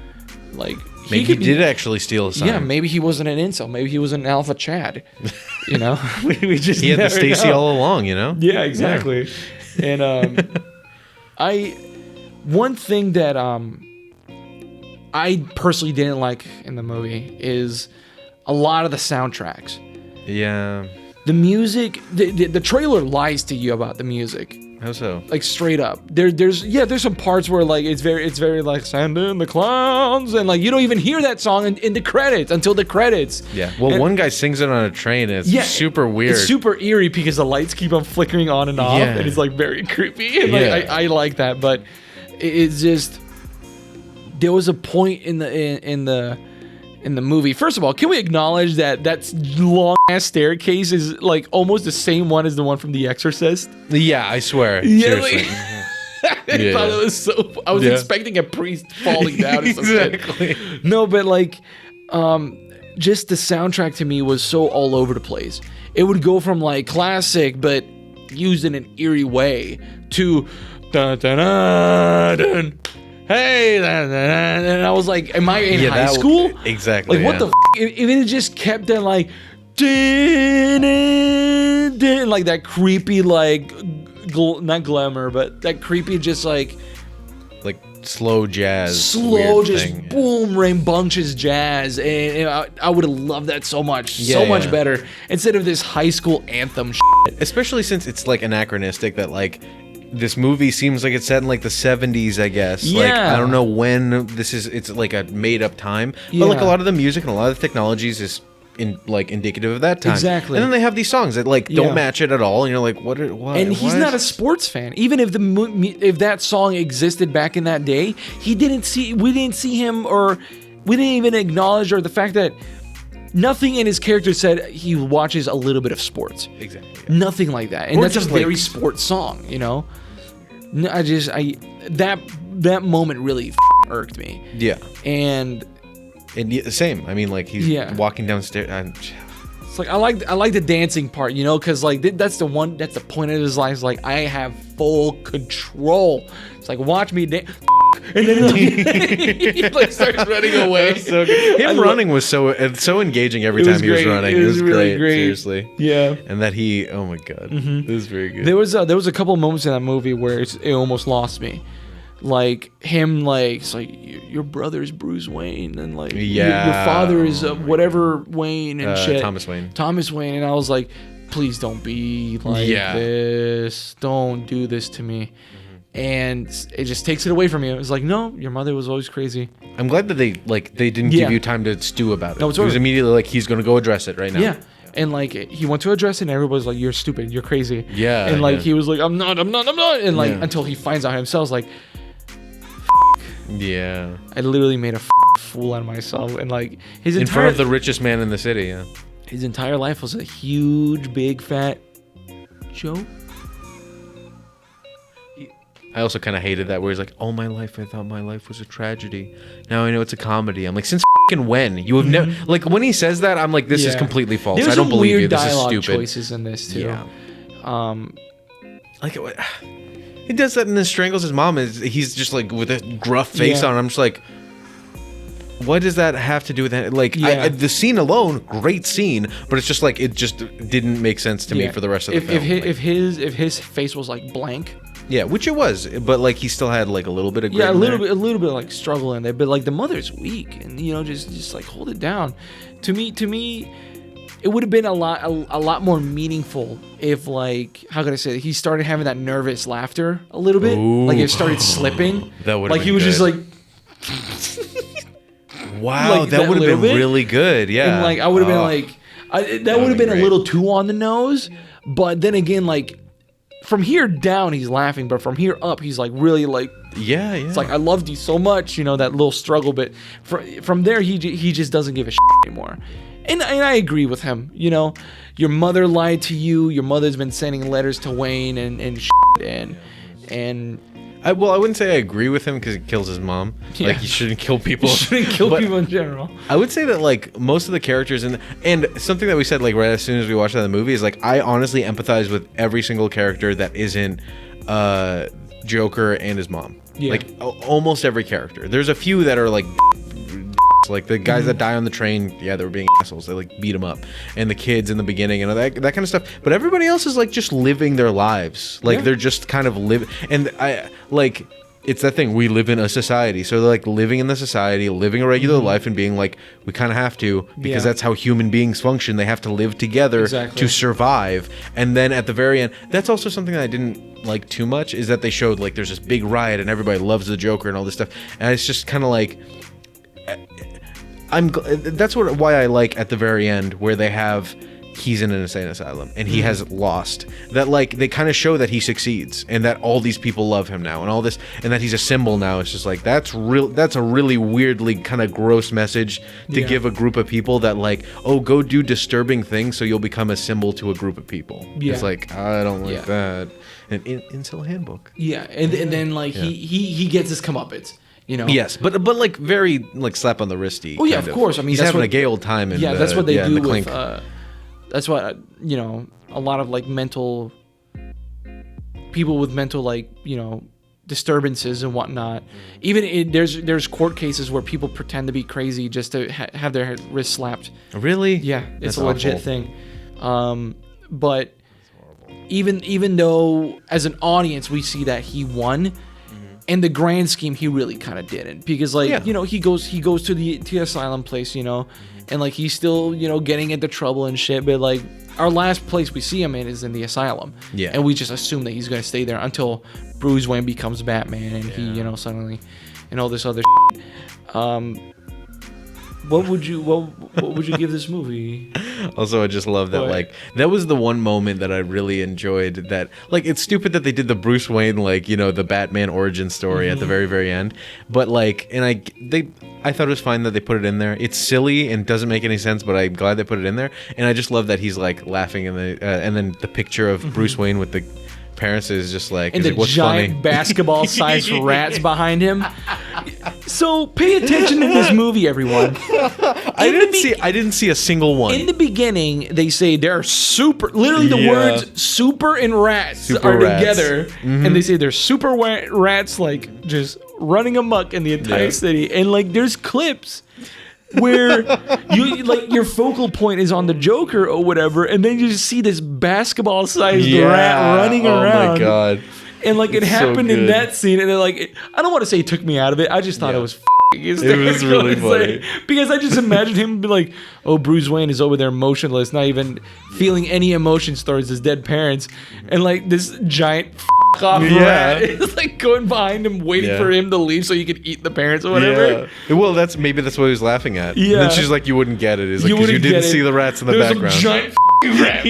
like Maybe he did actually steal a sign. Yeah, maybe he wasn't an incel. Maybe he was an alpha Chad. You know, we just he had the never Stacy know. all along. You know. Yeah, exactly. And one thing that I personally didn't like in the movie is a lot of the soundtracks. Yeah. The music, the trailer lies to you about the music. How so? Like straight up. There's some parts where like it's very like Sand in the Clowns, and like you don't even hear that song in the credits until the credits. Yeah. Well, And- one guy sings it on a train. And it's super weird. It's super eerie because the lights keep on flickering on and off, Yeah. and it's like very creepy. And like Yeah. I like that, but it's just there was a point in the movie. First of all, can we acknowledge that long ass staircase is like almost the same one as the one from The Exorcist? Yeah, I swear. Yeah, Seriously. I thought it was so. I was Yeah. expecting a priest falling down or something. Exactly. No, but like, just the soundtrack to me was so all over the place. It would go from like classic, but used in an eerie way, to dun dun dun dun. Hey, dun, dun, dun, and I was like, am I in high school? Exactly. Like, what the? If it just kept that like, dun, dun, dun, like that creepy like, not glamour, but that creepy just like slow jazz. slow, weird just thing. boom, rambunctious jazz, and I would have loved that so much, so much Yeah. better instead of this high school anthem. Especially since it's like anachronistic that like this movie seems like it's set in like the 70s, I guess. Like Yeah. I don't know when this is. It's like a made up time, but like Yeah. a lot of the music and a lot of the technologies is indicative of that time. Exactly. And then they have these songs that like Yeah. don't match it at all, and you're like, what? And he's not a sports fan. Even if if that song existed back in that day, we didn't see him, or we didn't even acknowledge, or the fact that nothing in his character said he watches a little bit of sports. exactly. Nothing like that. And Or that's just a very like- sports song, you know? No, that moment really irked me. Yeah. And Same. I mean, like he's Yeah. walking downstairs. it's like I like the dancing part, you know, because like that's the point of his life. It's like I have full control. It's like watch me dance, and then he like starts running away. So good. I Him love- running was so engaging every It was time he was great. running. It It was was really great. Seriously. Yeah. And that he, oh my god, it was very good. There was a couple of moments in that movie where it almost lost me. Like him, like it's like your brother is Bruce Wayne, and like your father is whatever Wayne and shit. Thomas Wayne. Thomas Wayne, and I was like, please don't be like Yeah. this. Don't do this to me. and it just takes it away from you. It's like, no, your mother was always crazy. I'm glad that they didn't Yeah. give you time to stew about it. No, it's it was over. immediately like, he's gonna go address it right now. Yeah. And like he went to address it, and everybody's like, "You're stupid, you're crazy." Yeah, And like yeah. he was like, "I'm not," and like Yeah. until he finds out himself, like, Yeah. I literally made a fool out of myself, and like his In entire front of the richest man in the city. Yeah. his entire life was a huge, big, fat joke. I also kind of hated that where he's like, all my life I thought my life was a tragedy. Now I know it's a comedy. I'm like, since fucking when? You have never, like, when he says that, I'm like, this is Yeah. completely false. There's I don't some believe weird you. This is dialogue stupid. choices in this too. Yeah. Like, he does that and then strangles his mom. And he's just like with a gruff face Yeah. on. I'm just like, what does that have to do with that? Like, Yeah. the scene alone, great scene, but it's just like, it just didn't make sense to me Yeah. for the rest of the if, film. If his face was like blank, Yeah, which it was, but like he still had like a little bit of grit yeah, a in little there. bit of like struggle in there, but like the mother's weak, and just like hold it down. To me, it would have been a lot more meaningful if, like, how could I say it? He started having that nervous laughter a little bit, like it started slipping. That would've like been he was just good. like, Wow, like that that would have little been bit. really good. Yeah, and like I would have been Oh. like, that would have been great. a little too on the nose. But then again, like from here down, he's laughing, but from here up, he's like really like. yeah. It's like, I loved you so much, that little struggle bit. From there, he just doesn't give a shit anymore. And I agree with him. Your mother lied to you. Your mother's been sending letters to Wayne and shit. And I wouldn't say I agree with him because he kills his mom. Yeah. Like, he shouldn't kill people. shouldn't kill But people in general. I would say that like most of the characters and something that we said like right as soon as we watched that movie is like I honestly empathize with every single character that isn't Joker and his mom. Yeah. Like almost every character. There's a few that are like like the guys that die on the train, yeah, they were being assholes. They like beat them up, and the kids in the beginning and that kind of stuff. But everybody else is like just living their lives. Like Yeah. they're just kind of live. And I like it's that thing. We live in a society, so they're like living in the society, living a regular life, and being like, we kind of have to because Yeah. that's how human beings function. They have to live together Exactly. to survive. And then at the very end, that's also something that I didn't like too much. Is that they showed like there's this big riot and everybody loves the Joker and all this stuff, and it's just kind of like. That's why I like at the very end where they have he's in an insane asylum and he has lost that like they kind of show that he succeeds and that all these people love him now and all this and that he's a symbol now. It's just like that's a really weirdly kind of gross message to Yeah. give a group of people that like, oh, go do disturbing things so you'll become a symbol to a group of people. Yeah. It's like I don't like Yeah. that. An incel handbook. Yeah, and then like he gets his comeuppance. Yes, but like very like slap on the wristy. Oh yeah, kind of course. I mean, he's that's having what, a gay old time. In that's what they in do the with. Clink. That's what a lot of like mental people with mental like disturbances and whatnot. Even there's court cases where people pretend to be crazy just to have their wrist slapped. Really? Yeah, it's That's a legit awful. thing. But even though as an audience we see that he won. In the grand scheme, he really kind of didn't because, like, Yeah. he goes to the asylum place, and like he's still, getting into trouble and shit. But like our last place we see him in is in the asylum, Yeah. and we just assume that he's gonna stay there until Bruce Wayne becomes Batman and he, suddenly, and all this other. Shit. What would you give this movie? Also, I just love that. What? Like, that was the one moment that I really enjoyed. That, like, it's stupid that they did the Bruce Wayne, like, the Batman origin story at the very, very end. But like, and I thought it was fine that they put it in there. It's silly and doesn't make any sense, but I'm glad they put it in there. And I just love that he's like laughing in the, and then the picture of Bruce Wayne with the parents is just like, And he's the like, what's giant funny? basketball-sized rats behind him. So pay attention to this movie, everyone. I didn't see a single one. In the beginning, they say they're super. Literally, the Yeah. words "super" and "rats" Super are rats. together, and they say they're super rats, like just running amok in the entire Yeah. city. And like, there's clips where you like your focal point is on the Joker or whatever, and then you just see this basketball-sized rat running around. Oh my god. And like it It's so happened in good. that scene, and then like I don't want to say it took me out of it. I just thought Yeah. it was hysterical. It was really It's like- funny. because I just imagined him be like, "Oh, Bruce Wayne is over there motionless, not even feeling any emotions towards his dead parents," and like this giant off Yeah. rat is like going behind him, waiting Yeah. for him to leave so you could eat the parents or whatever. Yeah. Well, maybe that's what he was laughing at. Yeah. And then she's like, you wouldn't get it. He's like, because you wouldn't didn't get it. see the rats in the There's background. some giant rats.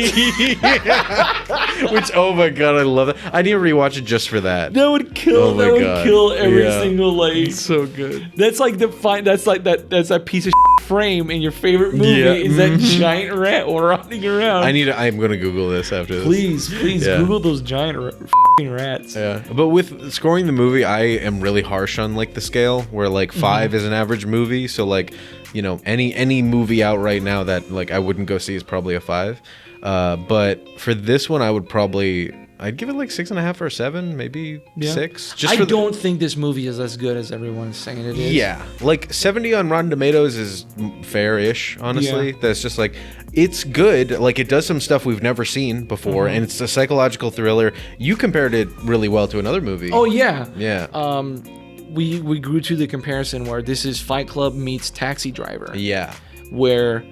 Which, oh my god, I love it. I need to rewatch it just for that. That would kill. Oh my that would God. kill every Yeah. single like. So good. That's like That's like that. That's that piece of frame in your favorite movie. Yeah. Is that giant rat running around? I'm gonna Google this after this. Please Yeah. Google those giant rats. Yeah, but with scoring the movie, I am really harsh on like the scale, where like 5 is an average movie. So like, you know, any movie out right now that like I wouldn't go see is probably a 5. But for this one, I'd give it like 6.5 or 7, maybe 6. I don't think this movie is as good as everyone's saying it is. Yeah, like 70 on Rotten Tomatoes is fair-ish, honestly. Yeah. That's just like, it's good. Like, it does some stuff we've never seen before, and it's a psychological thriller. You compared it really well to another movie. Oh yeah. Yeah. We grew to the comparison where this is Fight Club meets Taxi Driver. Yeah. Where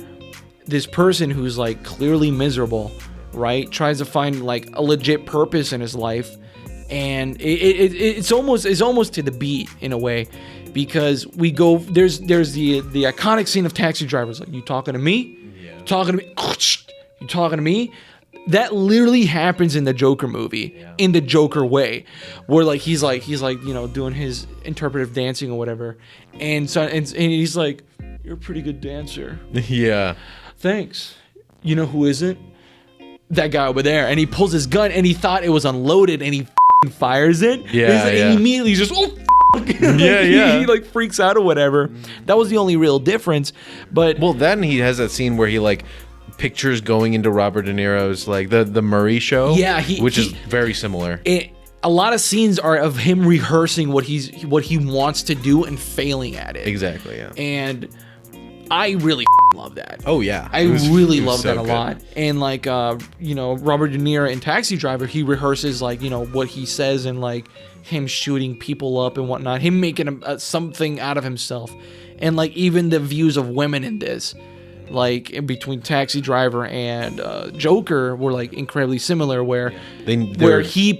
this person who's like clearly miserable, right, tries to find like a legit purpose in his life, and it's almost to the beat in a way, because we go there's the iconic scene of Taxi Drivers, like, you talking to me? Yeah. You talking to me? You talking to me? That literally happens in the Joker movie, in the Joker way, where like he's like you know, doing his interpretive dancing or whatever, and he's like, you're a pretty good dancer. Yeah. Thanks. You know who isn't? That guy over there. And he pulls his gun, and he thought it was unloaded, and he fires it. Yeah, And yeah. he immediately just, oh, Yeah, yeah. He like freaks out or whatever. That was the only real difference. But Well, then he has that scene where he like pictures going into Robert De Niro's like the Murray show. Yeah, which is very similar. a lot of scenes are of him rehearsing what he wants to do and failing at it. Exactly. Yeah. And I really love that. Oh yeah. I It was really love so that a good. lot. And like you know, Robert De Niro in Taxi Driver, he rehearses like, you know, what he says, and like him shooting people up and whatnot, him making something out of himself. And like even the views of women in this, like in between Taxi Driver and Joker, were like incredibly similar, where where he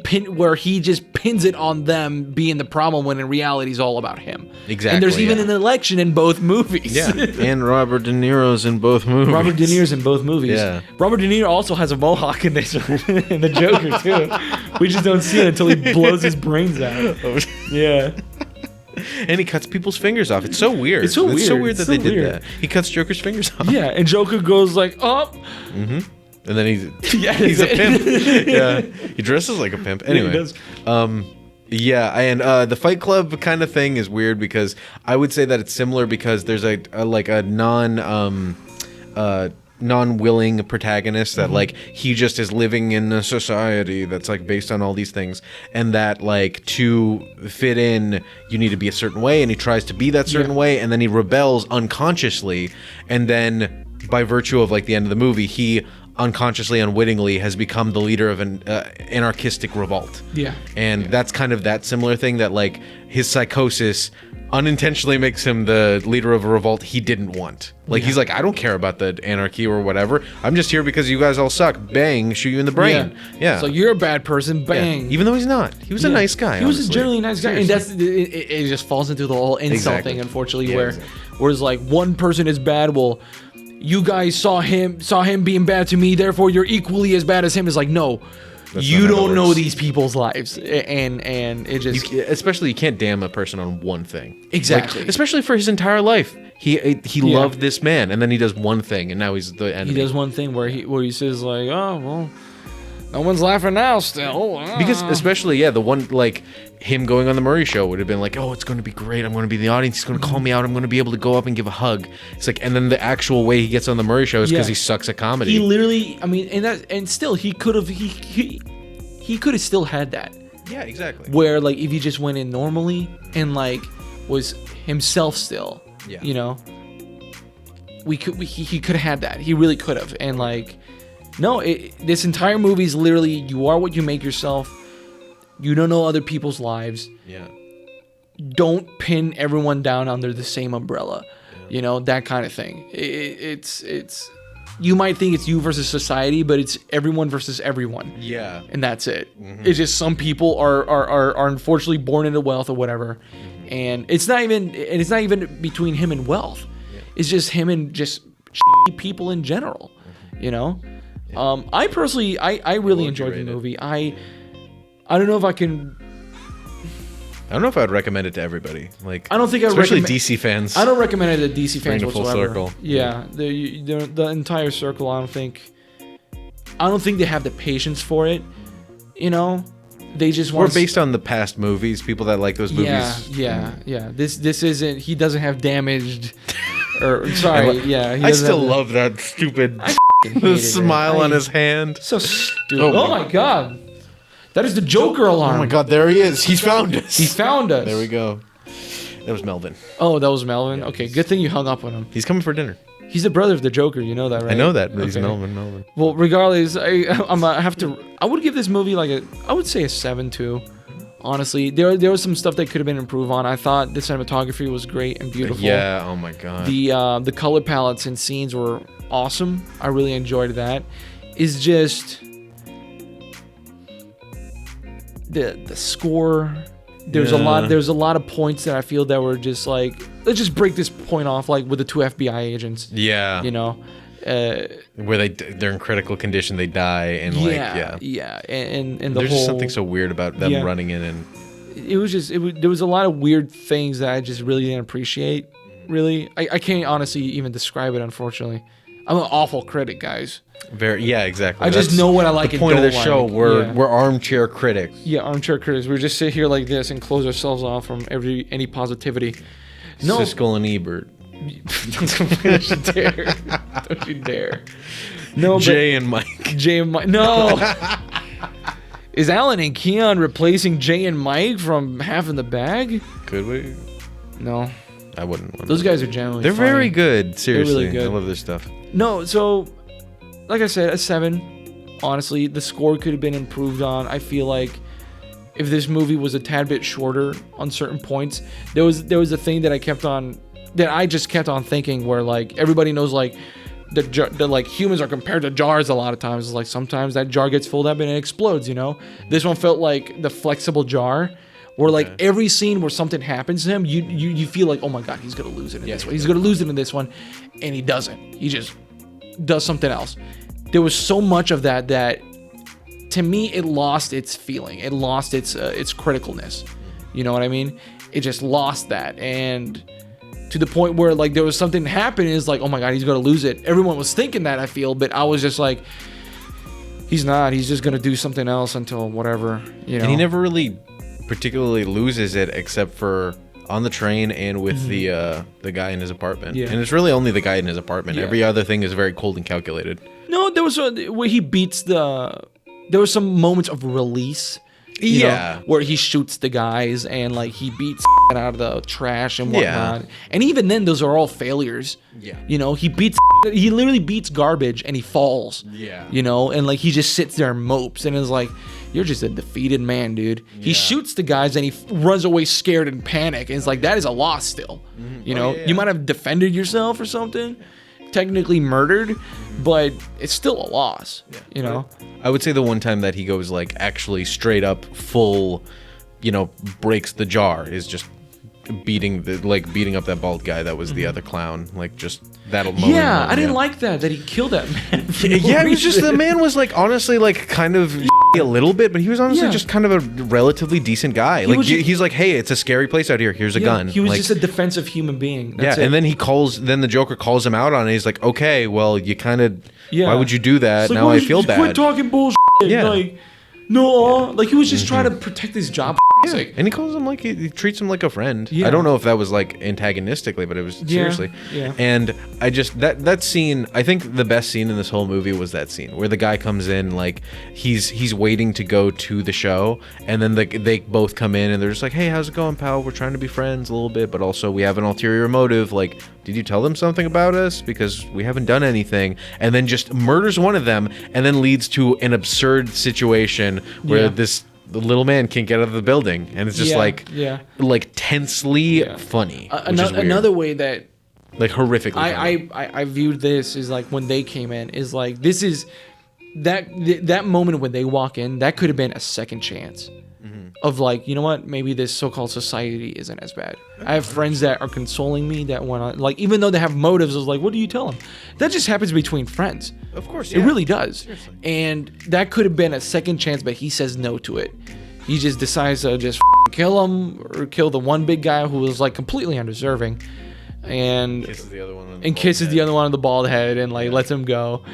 just pins it on them being the problem, when in reality it's all about him. Exactly. And there's even yeah. an election in both movies. Yeah, and Robert De Niro's in both movies. Robert De Niro's in both movies. Yeah. Robert De Niro also has a mohawk in this in the Joker too. We just don't see it until he blows his brains out. Yeah. And he cuts people's fingers off. It's so weird. It's so It's so weird. weird that It's they so did weird. that. He cuts Joker's fingers off. Yeah, and Joker goes like, oh. And then Yeah, he's a pimp. Yeah. He dresses like a pimp. Anyway. he does. Yeah, and the Fight Club kind of thing is weird, because I would say that it's similar because there's a non-willing protagonist that like he just is living in a society that's like based on all these things, and that like to fit in you need to be a certain way, and he tries to be that certain way, and then he rebels unconsciously, and then by virtue of like the end of the movie, he unconsciously, unwittingly has become the leader of an anarchistic revolt. Yeah. And that's kind of that similar thing, that like his psychosis unintentionally makes him the leader of a revolt he didn't want. Like he's like, I don't care about the anarchy or whatever. I'm just here because you guys all suck. Bang, shoot you in the brain. Yeah. So you're a bad person. Yeah. Bang. Even though he's not. He was a nice guy. He was honestly. a generally nice guy, and that's it just falls into the whole incel Exactly. thing, unfortunately, Yeah, where exactly. whereas like one person is bad, well, you guys saw him being bad to me, therefore you're equally as bad as him. Is like, no, That's you not how that don't know works. these people's lives, and it just Especially you can't damn a person on one thing. Exactly. Like, especially for his entire life. He Yeah. loved this man, and then he does one thing, and now he's the enemy. he does one thing where he says like, oh well, no one's laughing now still. Because especially, the one, like, him going on the Murray show would have been like, oh, it's going to be great. I'm going to be in the audience. He's going to call me out. I'm going to be able to go up and give a hug. It's like, and then the actual way he gets on the Murray show is because Yeah. he sucks at comedy. he literally, I mean, and still he could have he could have still had that. yeah, exactly. Where like if he just went in normally and like was himself still, Yeah. you know, he could have had that. He really could have. And like, no, this entire movie is literally, you are what you make yourself. You don't know other people's lives. Yeah. Don't pin everyone down under the same umbrella. You know, that kind of thing. It's you might think it's you versus society, but it's everyone versus everyone. Yeah. And that's it. It's just some people are unfortunately born into wealth or whatever, and it's not even between him and wealth. It's just him and just people in general. You know, I personally I really enjoyed the movie. I don't know if I can. I don't know if I'd recommend it to everybody. Like, I don't think I especially recommend- DC fans. I don't recommend it to DC fans Bring a full whatsoever. circle. Yeah, the entire circle. I don't think they have the patience for it. You know, they just Or want. based on the past movies, people that like those movies. Yeah. This isn't. He doesn't have damaged. Or sorry, yeah. He I doesn't still have love that stupid hated the it. smile on his hand. So stupid. Oh Oh, my my god, that is the Joker alarm. Oh my god, there he is. He's found us. He found us. There we go. That was Melvin. Oh, that was Melvin. Okay, good thing you hung up on him. He's coming for dinner. He's the brother of the Joker. You know that, right? I know that, but he's Okay. Melvin. Well, regardless, I would give this movie I would say a 7.2. Honestly, there was some stuff that could have been improved on. I thought the cinematography was great and beautiful. Yeah, oh my god. The color palettes and scenes were awesome. I really enjoyed that. It's just the score. There's a lot of points that I feel that were just like, let's just break this point off, like with the 2 FBI agents. Yeah. You know. Where they're in critical condition, they die, and Yeah, and the there's whole, just something so weird about them Yeah. running in and there was a lot of weird things that I just really didn't appreciate. Really, I can't honestly even describe it. Unfortunately, I'm an awful critic, guys. exactly. I just know what I like The and point of don't the show. like. We're Yeah. we're armchair critics. Yeah, armchair critics. We just sit here like this and close ourselves off from any positivity. No, Siskel and Ebert. don't you dare! Don't you dare! No, Jay and Mike. but Jay and Mike. No. Is Alan and Keon replacing Jay and Mike from Half in the Bag? Could we? No. I wouldn't want Those to. guys are genuinely They're funny. very good. Seriously, good. I love their stuff. No, so like I said, a 7. Honestly, the score could have been improved on. I feel like if this movie was a tad bit shorter on certain points, there was a thing that I just kept on thinking where like everybody knows like the like humans are compared to jars a lot of times. It's like sometimes that jar gets filled up and it explodes, you know? This one felt like the flexible jar. Where like every scene where something happens to him, you feel like, oh my god, he's gonna lose it in this one. He's gonna lose it in this one, and he doesn't. He just does something else. There was so much of that to me it lost its feeling. It lost its criticalness. You know what I mean? It just lost that, and to the point where like there was something happening. It's like, oh my god, he's gonna lose it. Everyone was thinking that, I feel, but I was just like, he's not. He's just gonna do something else until whatever. You know. And he never really particularly loses it except for on the train and with the guy in his apartment. Yeah. And it's really only the guy in his apartment. Yeah. Every other thing is very cold and calculated. No, there was where he beats there were some moments of release. you know, where he shoots the guys and like he beats out of the trash and whatnot. Yeah. And even then, those are all failures. Yeah. You know, he literally beats garbage and he falls. Yeah. You know, and like he just sits there and mopes and is like, you're just a defeated man, dude. He shoots the guys and he runs away scared and panic. And it's like, that is a loss still. You know, you might have defended yourself or something, technically murdered, but it's still a loss. You know? I would say the one time that he goes like actually straight up full, you know, breaks the jar is just beating up that bald guy that was the other clown, like just that'll moment. Yeah, I didn't like that he killed that man. Yeah, it was just the man was like honestly like kind of a little bit, but he was honestly Yeah. just kind of a relatively decent guy. Like was ju- he's like, hey, it's a scary place out here. Here's a gun. He was Like, just a defensive human being. yeah, That's it. and then the Joker calls him out on it. He's like, okay, well, you kind of, why would you do that? It's like, Now why I don't you feel just bad. Quit talking bullshit. Yeah. Like, no, like he was just trying to protect his job. For sake. And he calls him like he treats him like a friend. Yeah. I don't know if that was like antagonistically, but it was seriously. yeah. And I just that scene. I think the best scene in this whole movie was that scene where the guy comes in, like he's waiting to go to the show, and then they both come in and they're just like, "Hey, how's it going, pal? We're trying to be friends a little bit, but also we have an ulterior motive. Like, did you tell them something about us? Because we haven't done anything." And then just murders one of them, and then leads to an absurd situation where the little man can't get out of the building, and it's just like tensely funny. Which is weird. Another way that Like horrifically. I viewed this as like when they came in is like this is that moment when they walk in, that could have been a second chance of like, you know what, maybe this so-called society isn't as bad. I have friends that are consoling me that want to, like, even though they have motives, is like, what do you tell them? That just happens between friends. Of course, it really does. Seriously. And that could have been a second chance, but he says no to it. He just decides to just kill him or kill the one big guy who was like completely undeserving, and Kisses the other one on the other one on the bald head and like lets him go,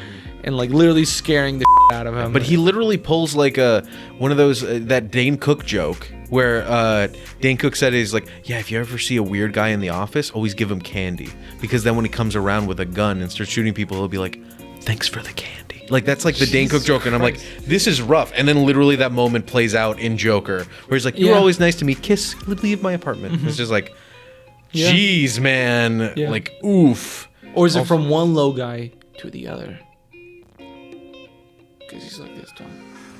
and like literally scaring the out of him. But he literally pulls like one of those that Dane Cook joke where Dane Cook said he's like, yeah, if you ever see a weird guy in the office, always give him candy, because then when he comes around with a gun and starts shooting people, he'll be like, thanks for the candy. Like that's like the Dane Cook joke, and I'm like, this is rough. And then literally that moment plays out in Joker, where he's like, you were always nice to me, kiss, leave my apartment. It's just like, jeez, man, like oof. Or is it from one low guy to the other? Because he's like this, Tom.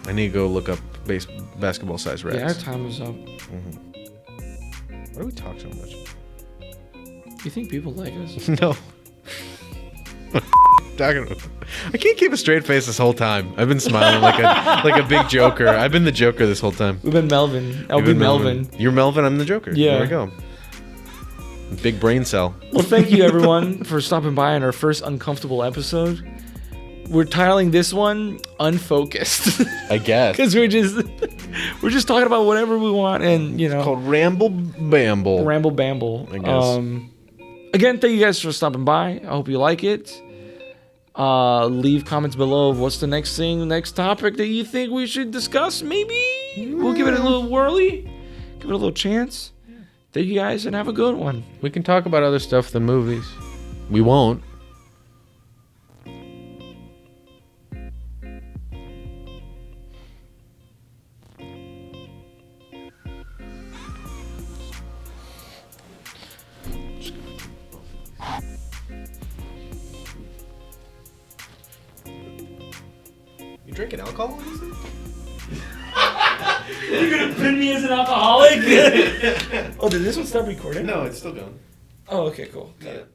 I need to go look up basketball size rats. Yeah, our time is up. Why do we talk so much? You think people like us? No. Talking about. I can't keep a straight face this whole time. I've been smiling like a big Joker. I've been the Joker this whole time. We've been Melvin. I'll be Melvin. You're Melvin. I'm the Joker. Yeah. There we go. Big brain cell. Well, thank you everyone for stopping by on our first uncomfortable episode. We're titling this one "Unfocused." I guess. Because we're just talking about whatever we want, and you know, It's called Ramble Bamble. ramble bamble. I guess. Again, thank you guys for stopping by. I hope you like it. Leave comments below of what's the next topic that you think we should discuss. Maybe we'll give it a little whirly, give it a little chance. Thank you guys, and have a good one. We can talk about other stuff than movies. We won't. You drinking alcohol? You're gonna pin me as an alcoholic? Oh, did this one stop recording? No, it's still going. Oh, okay, cool. Got it.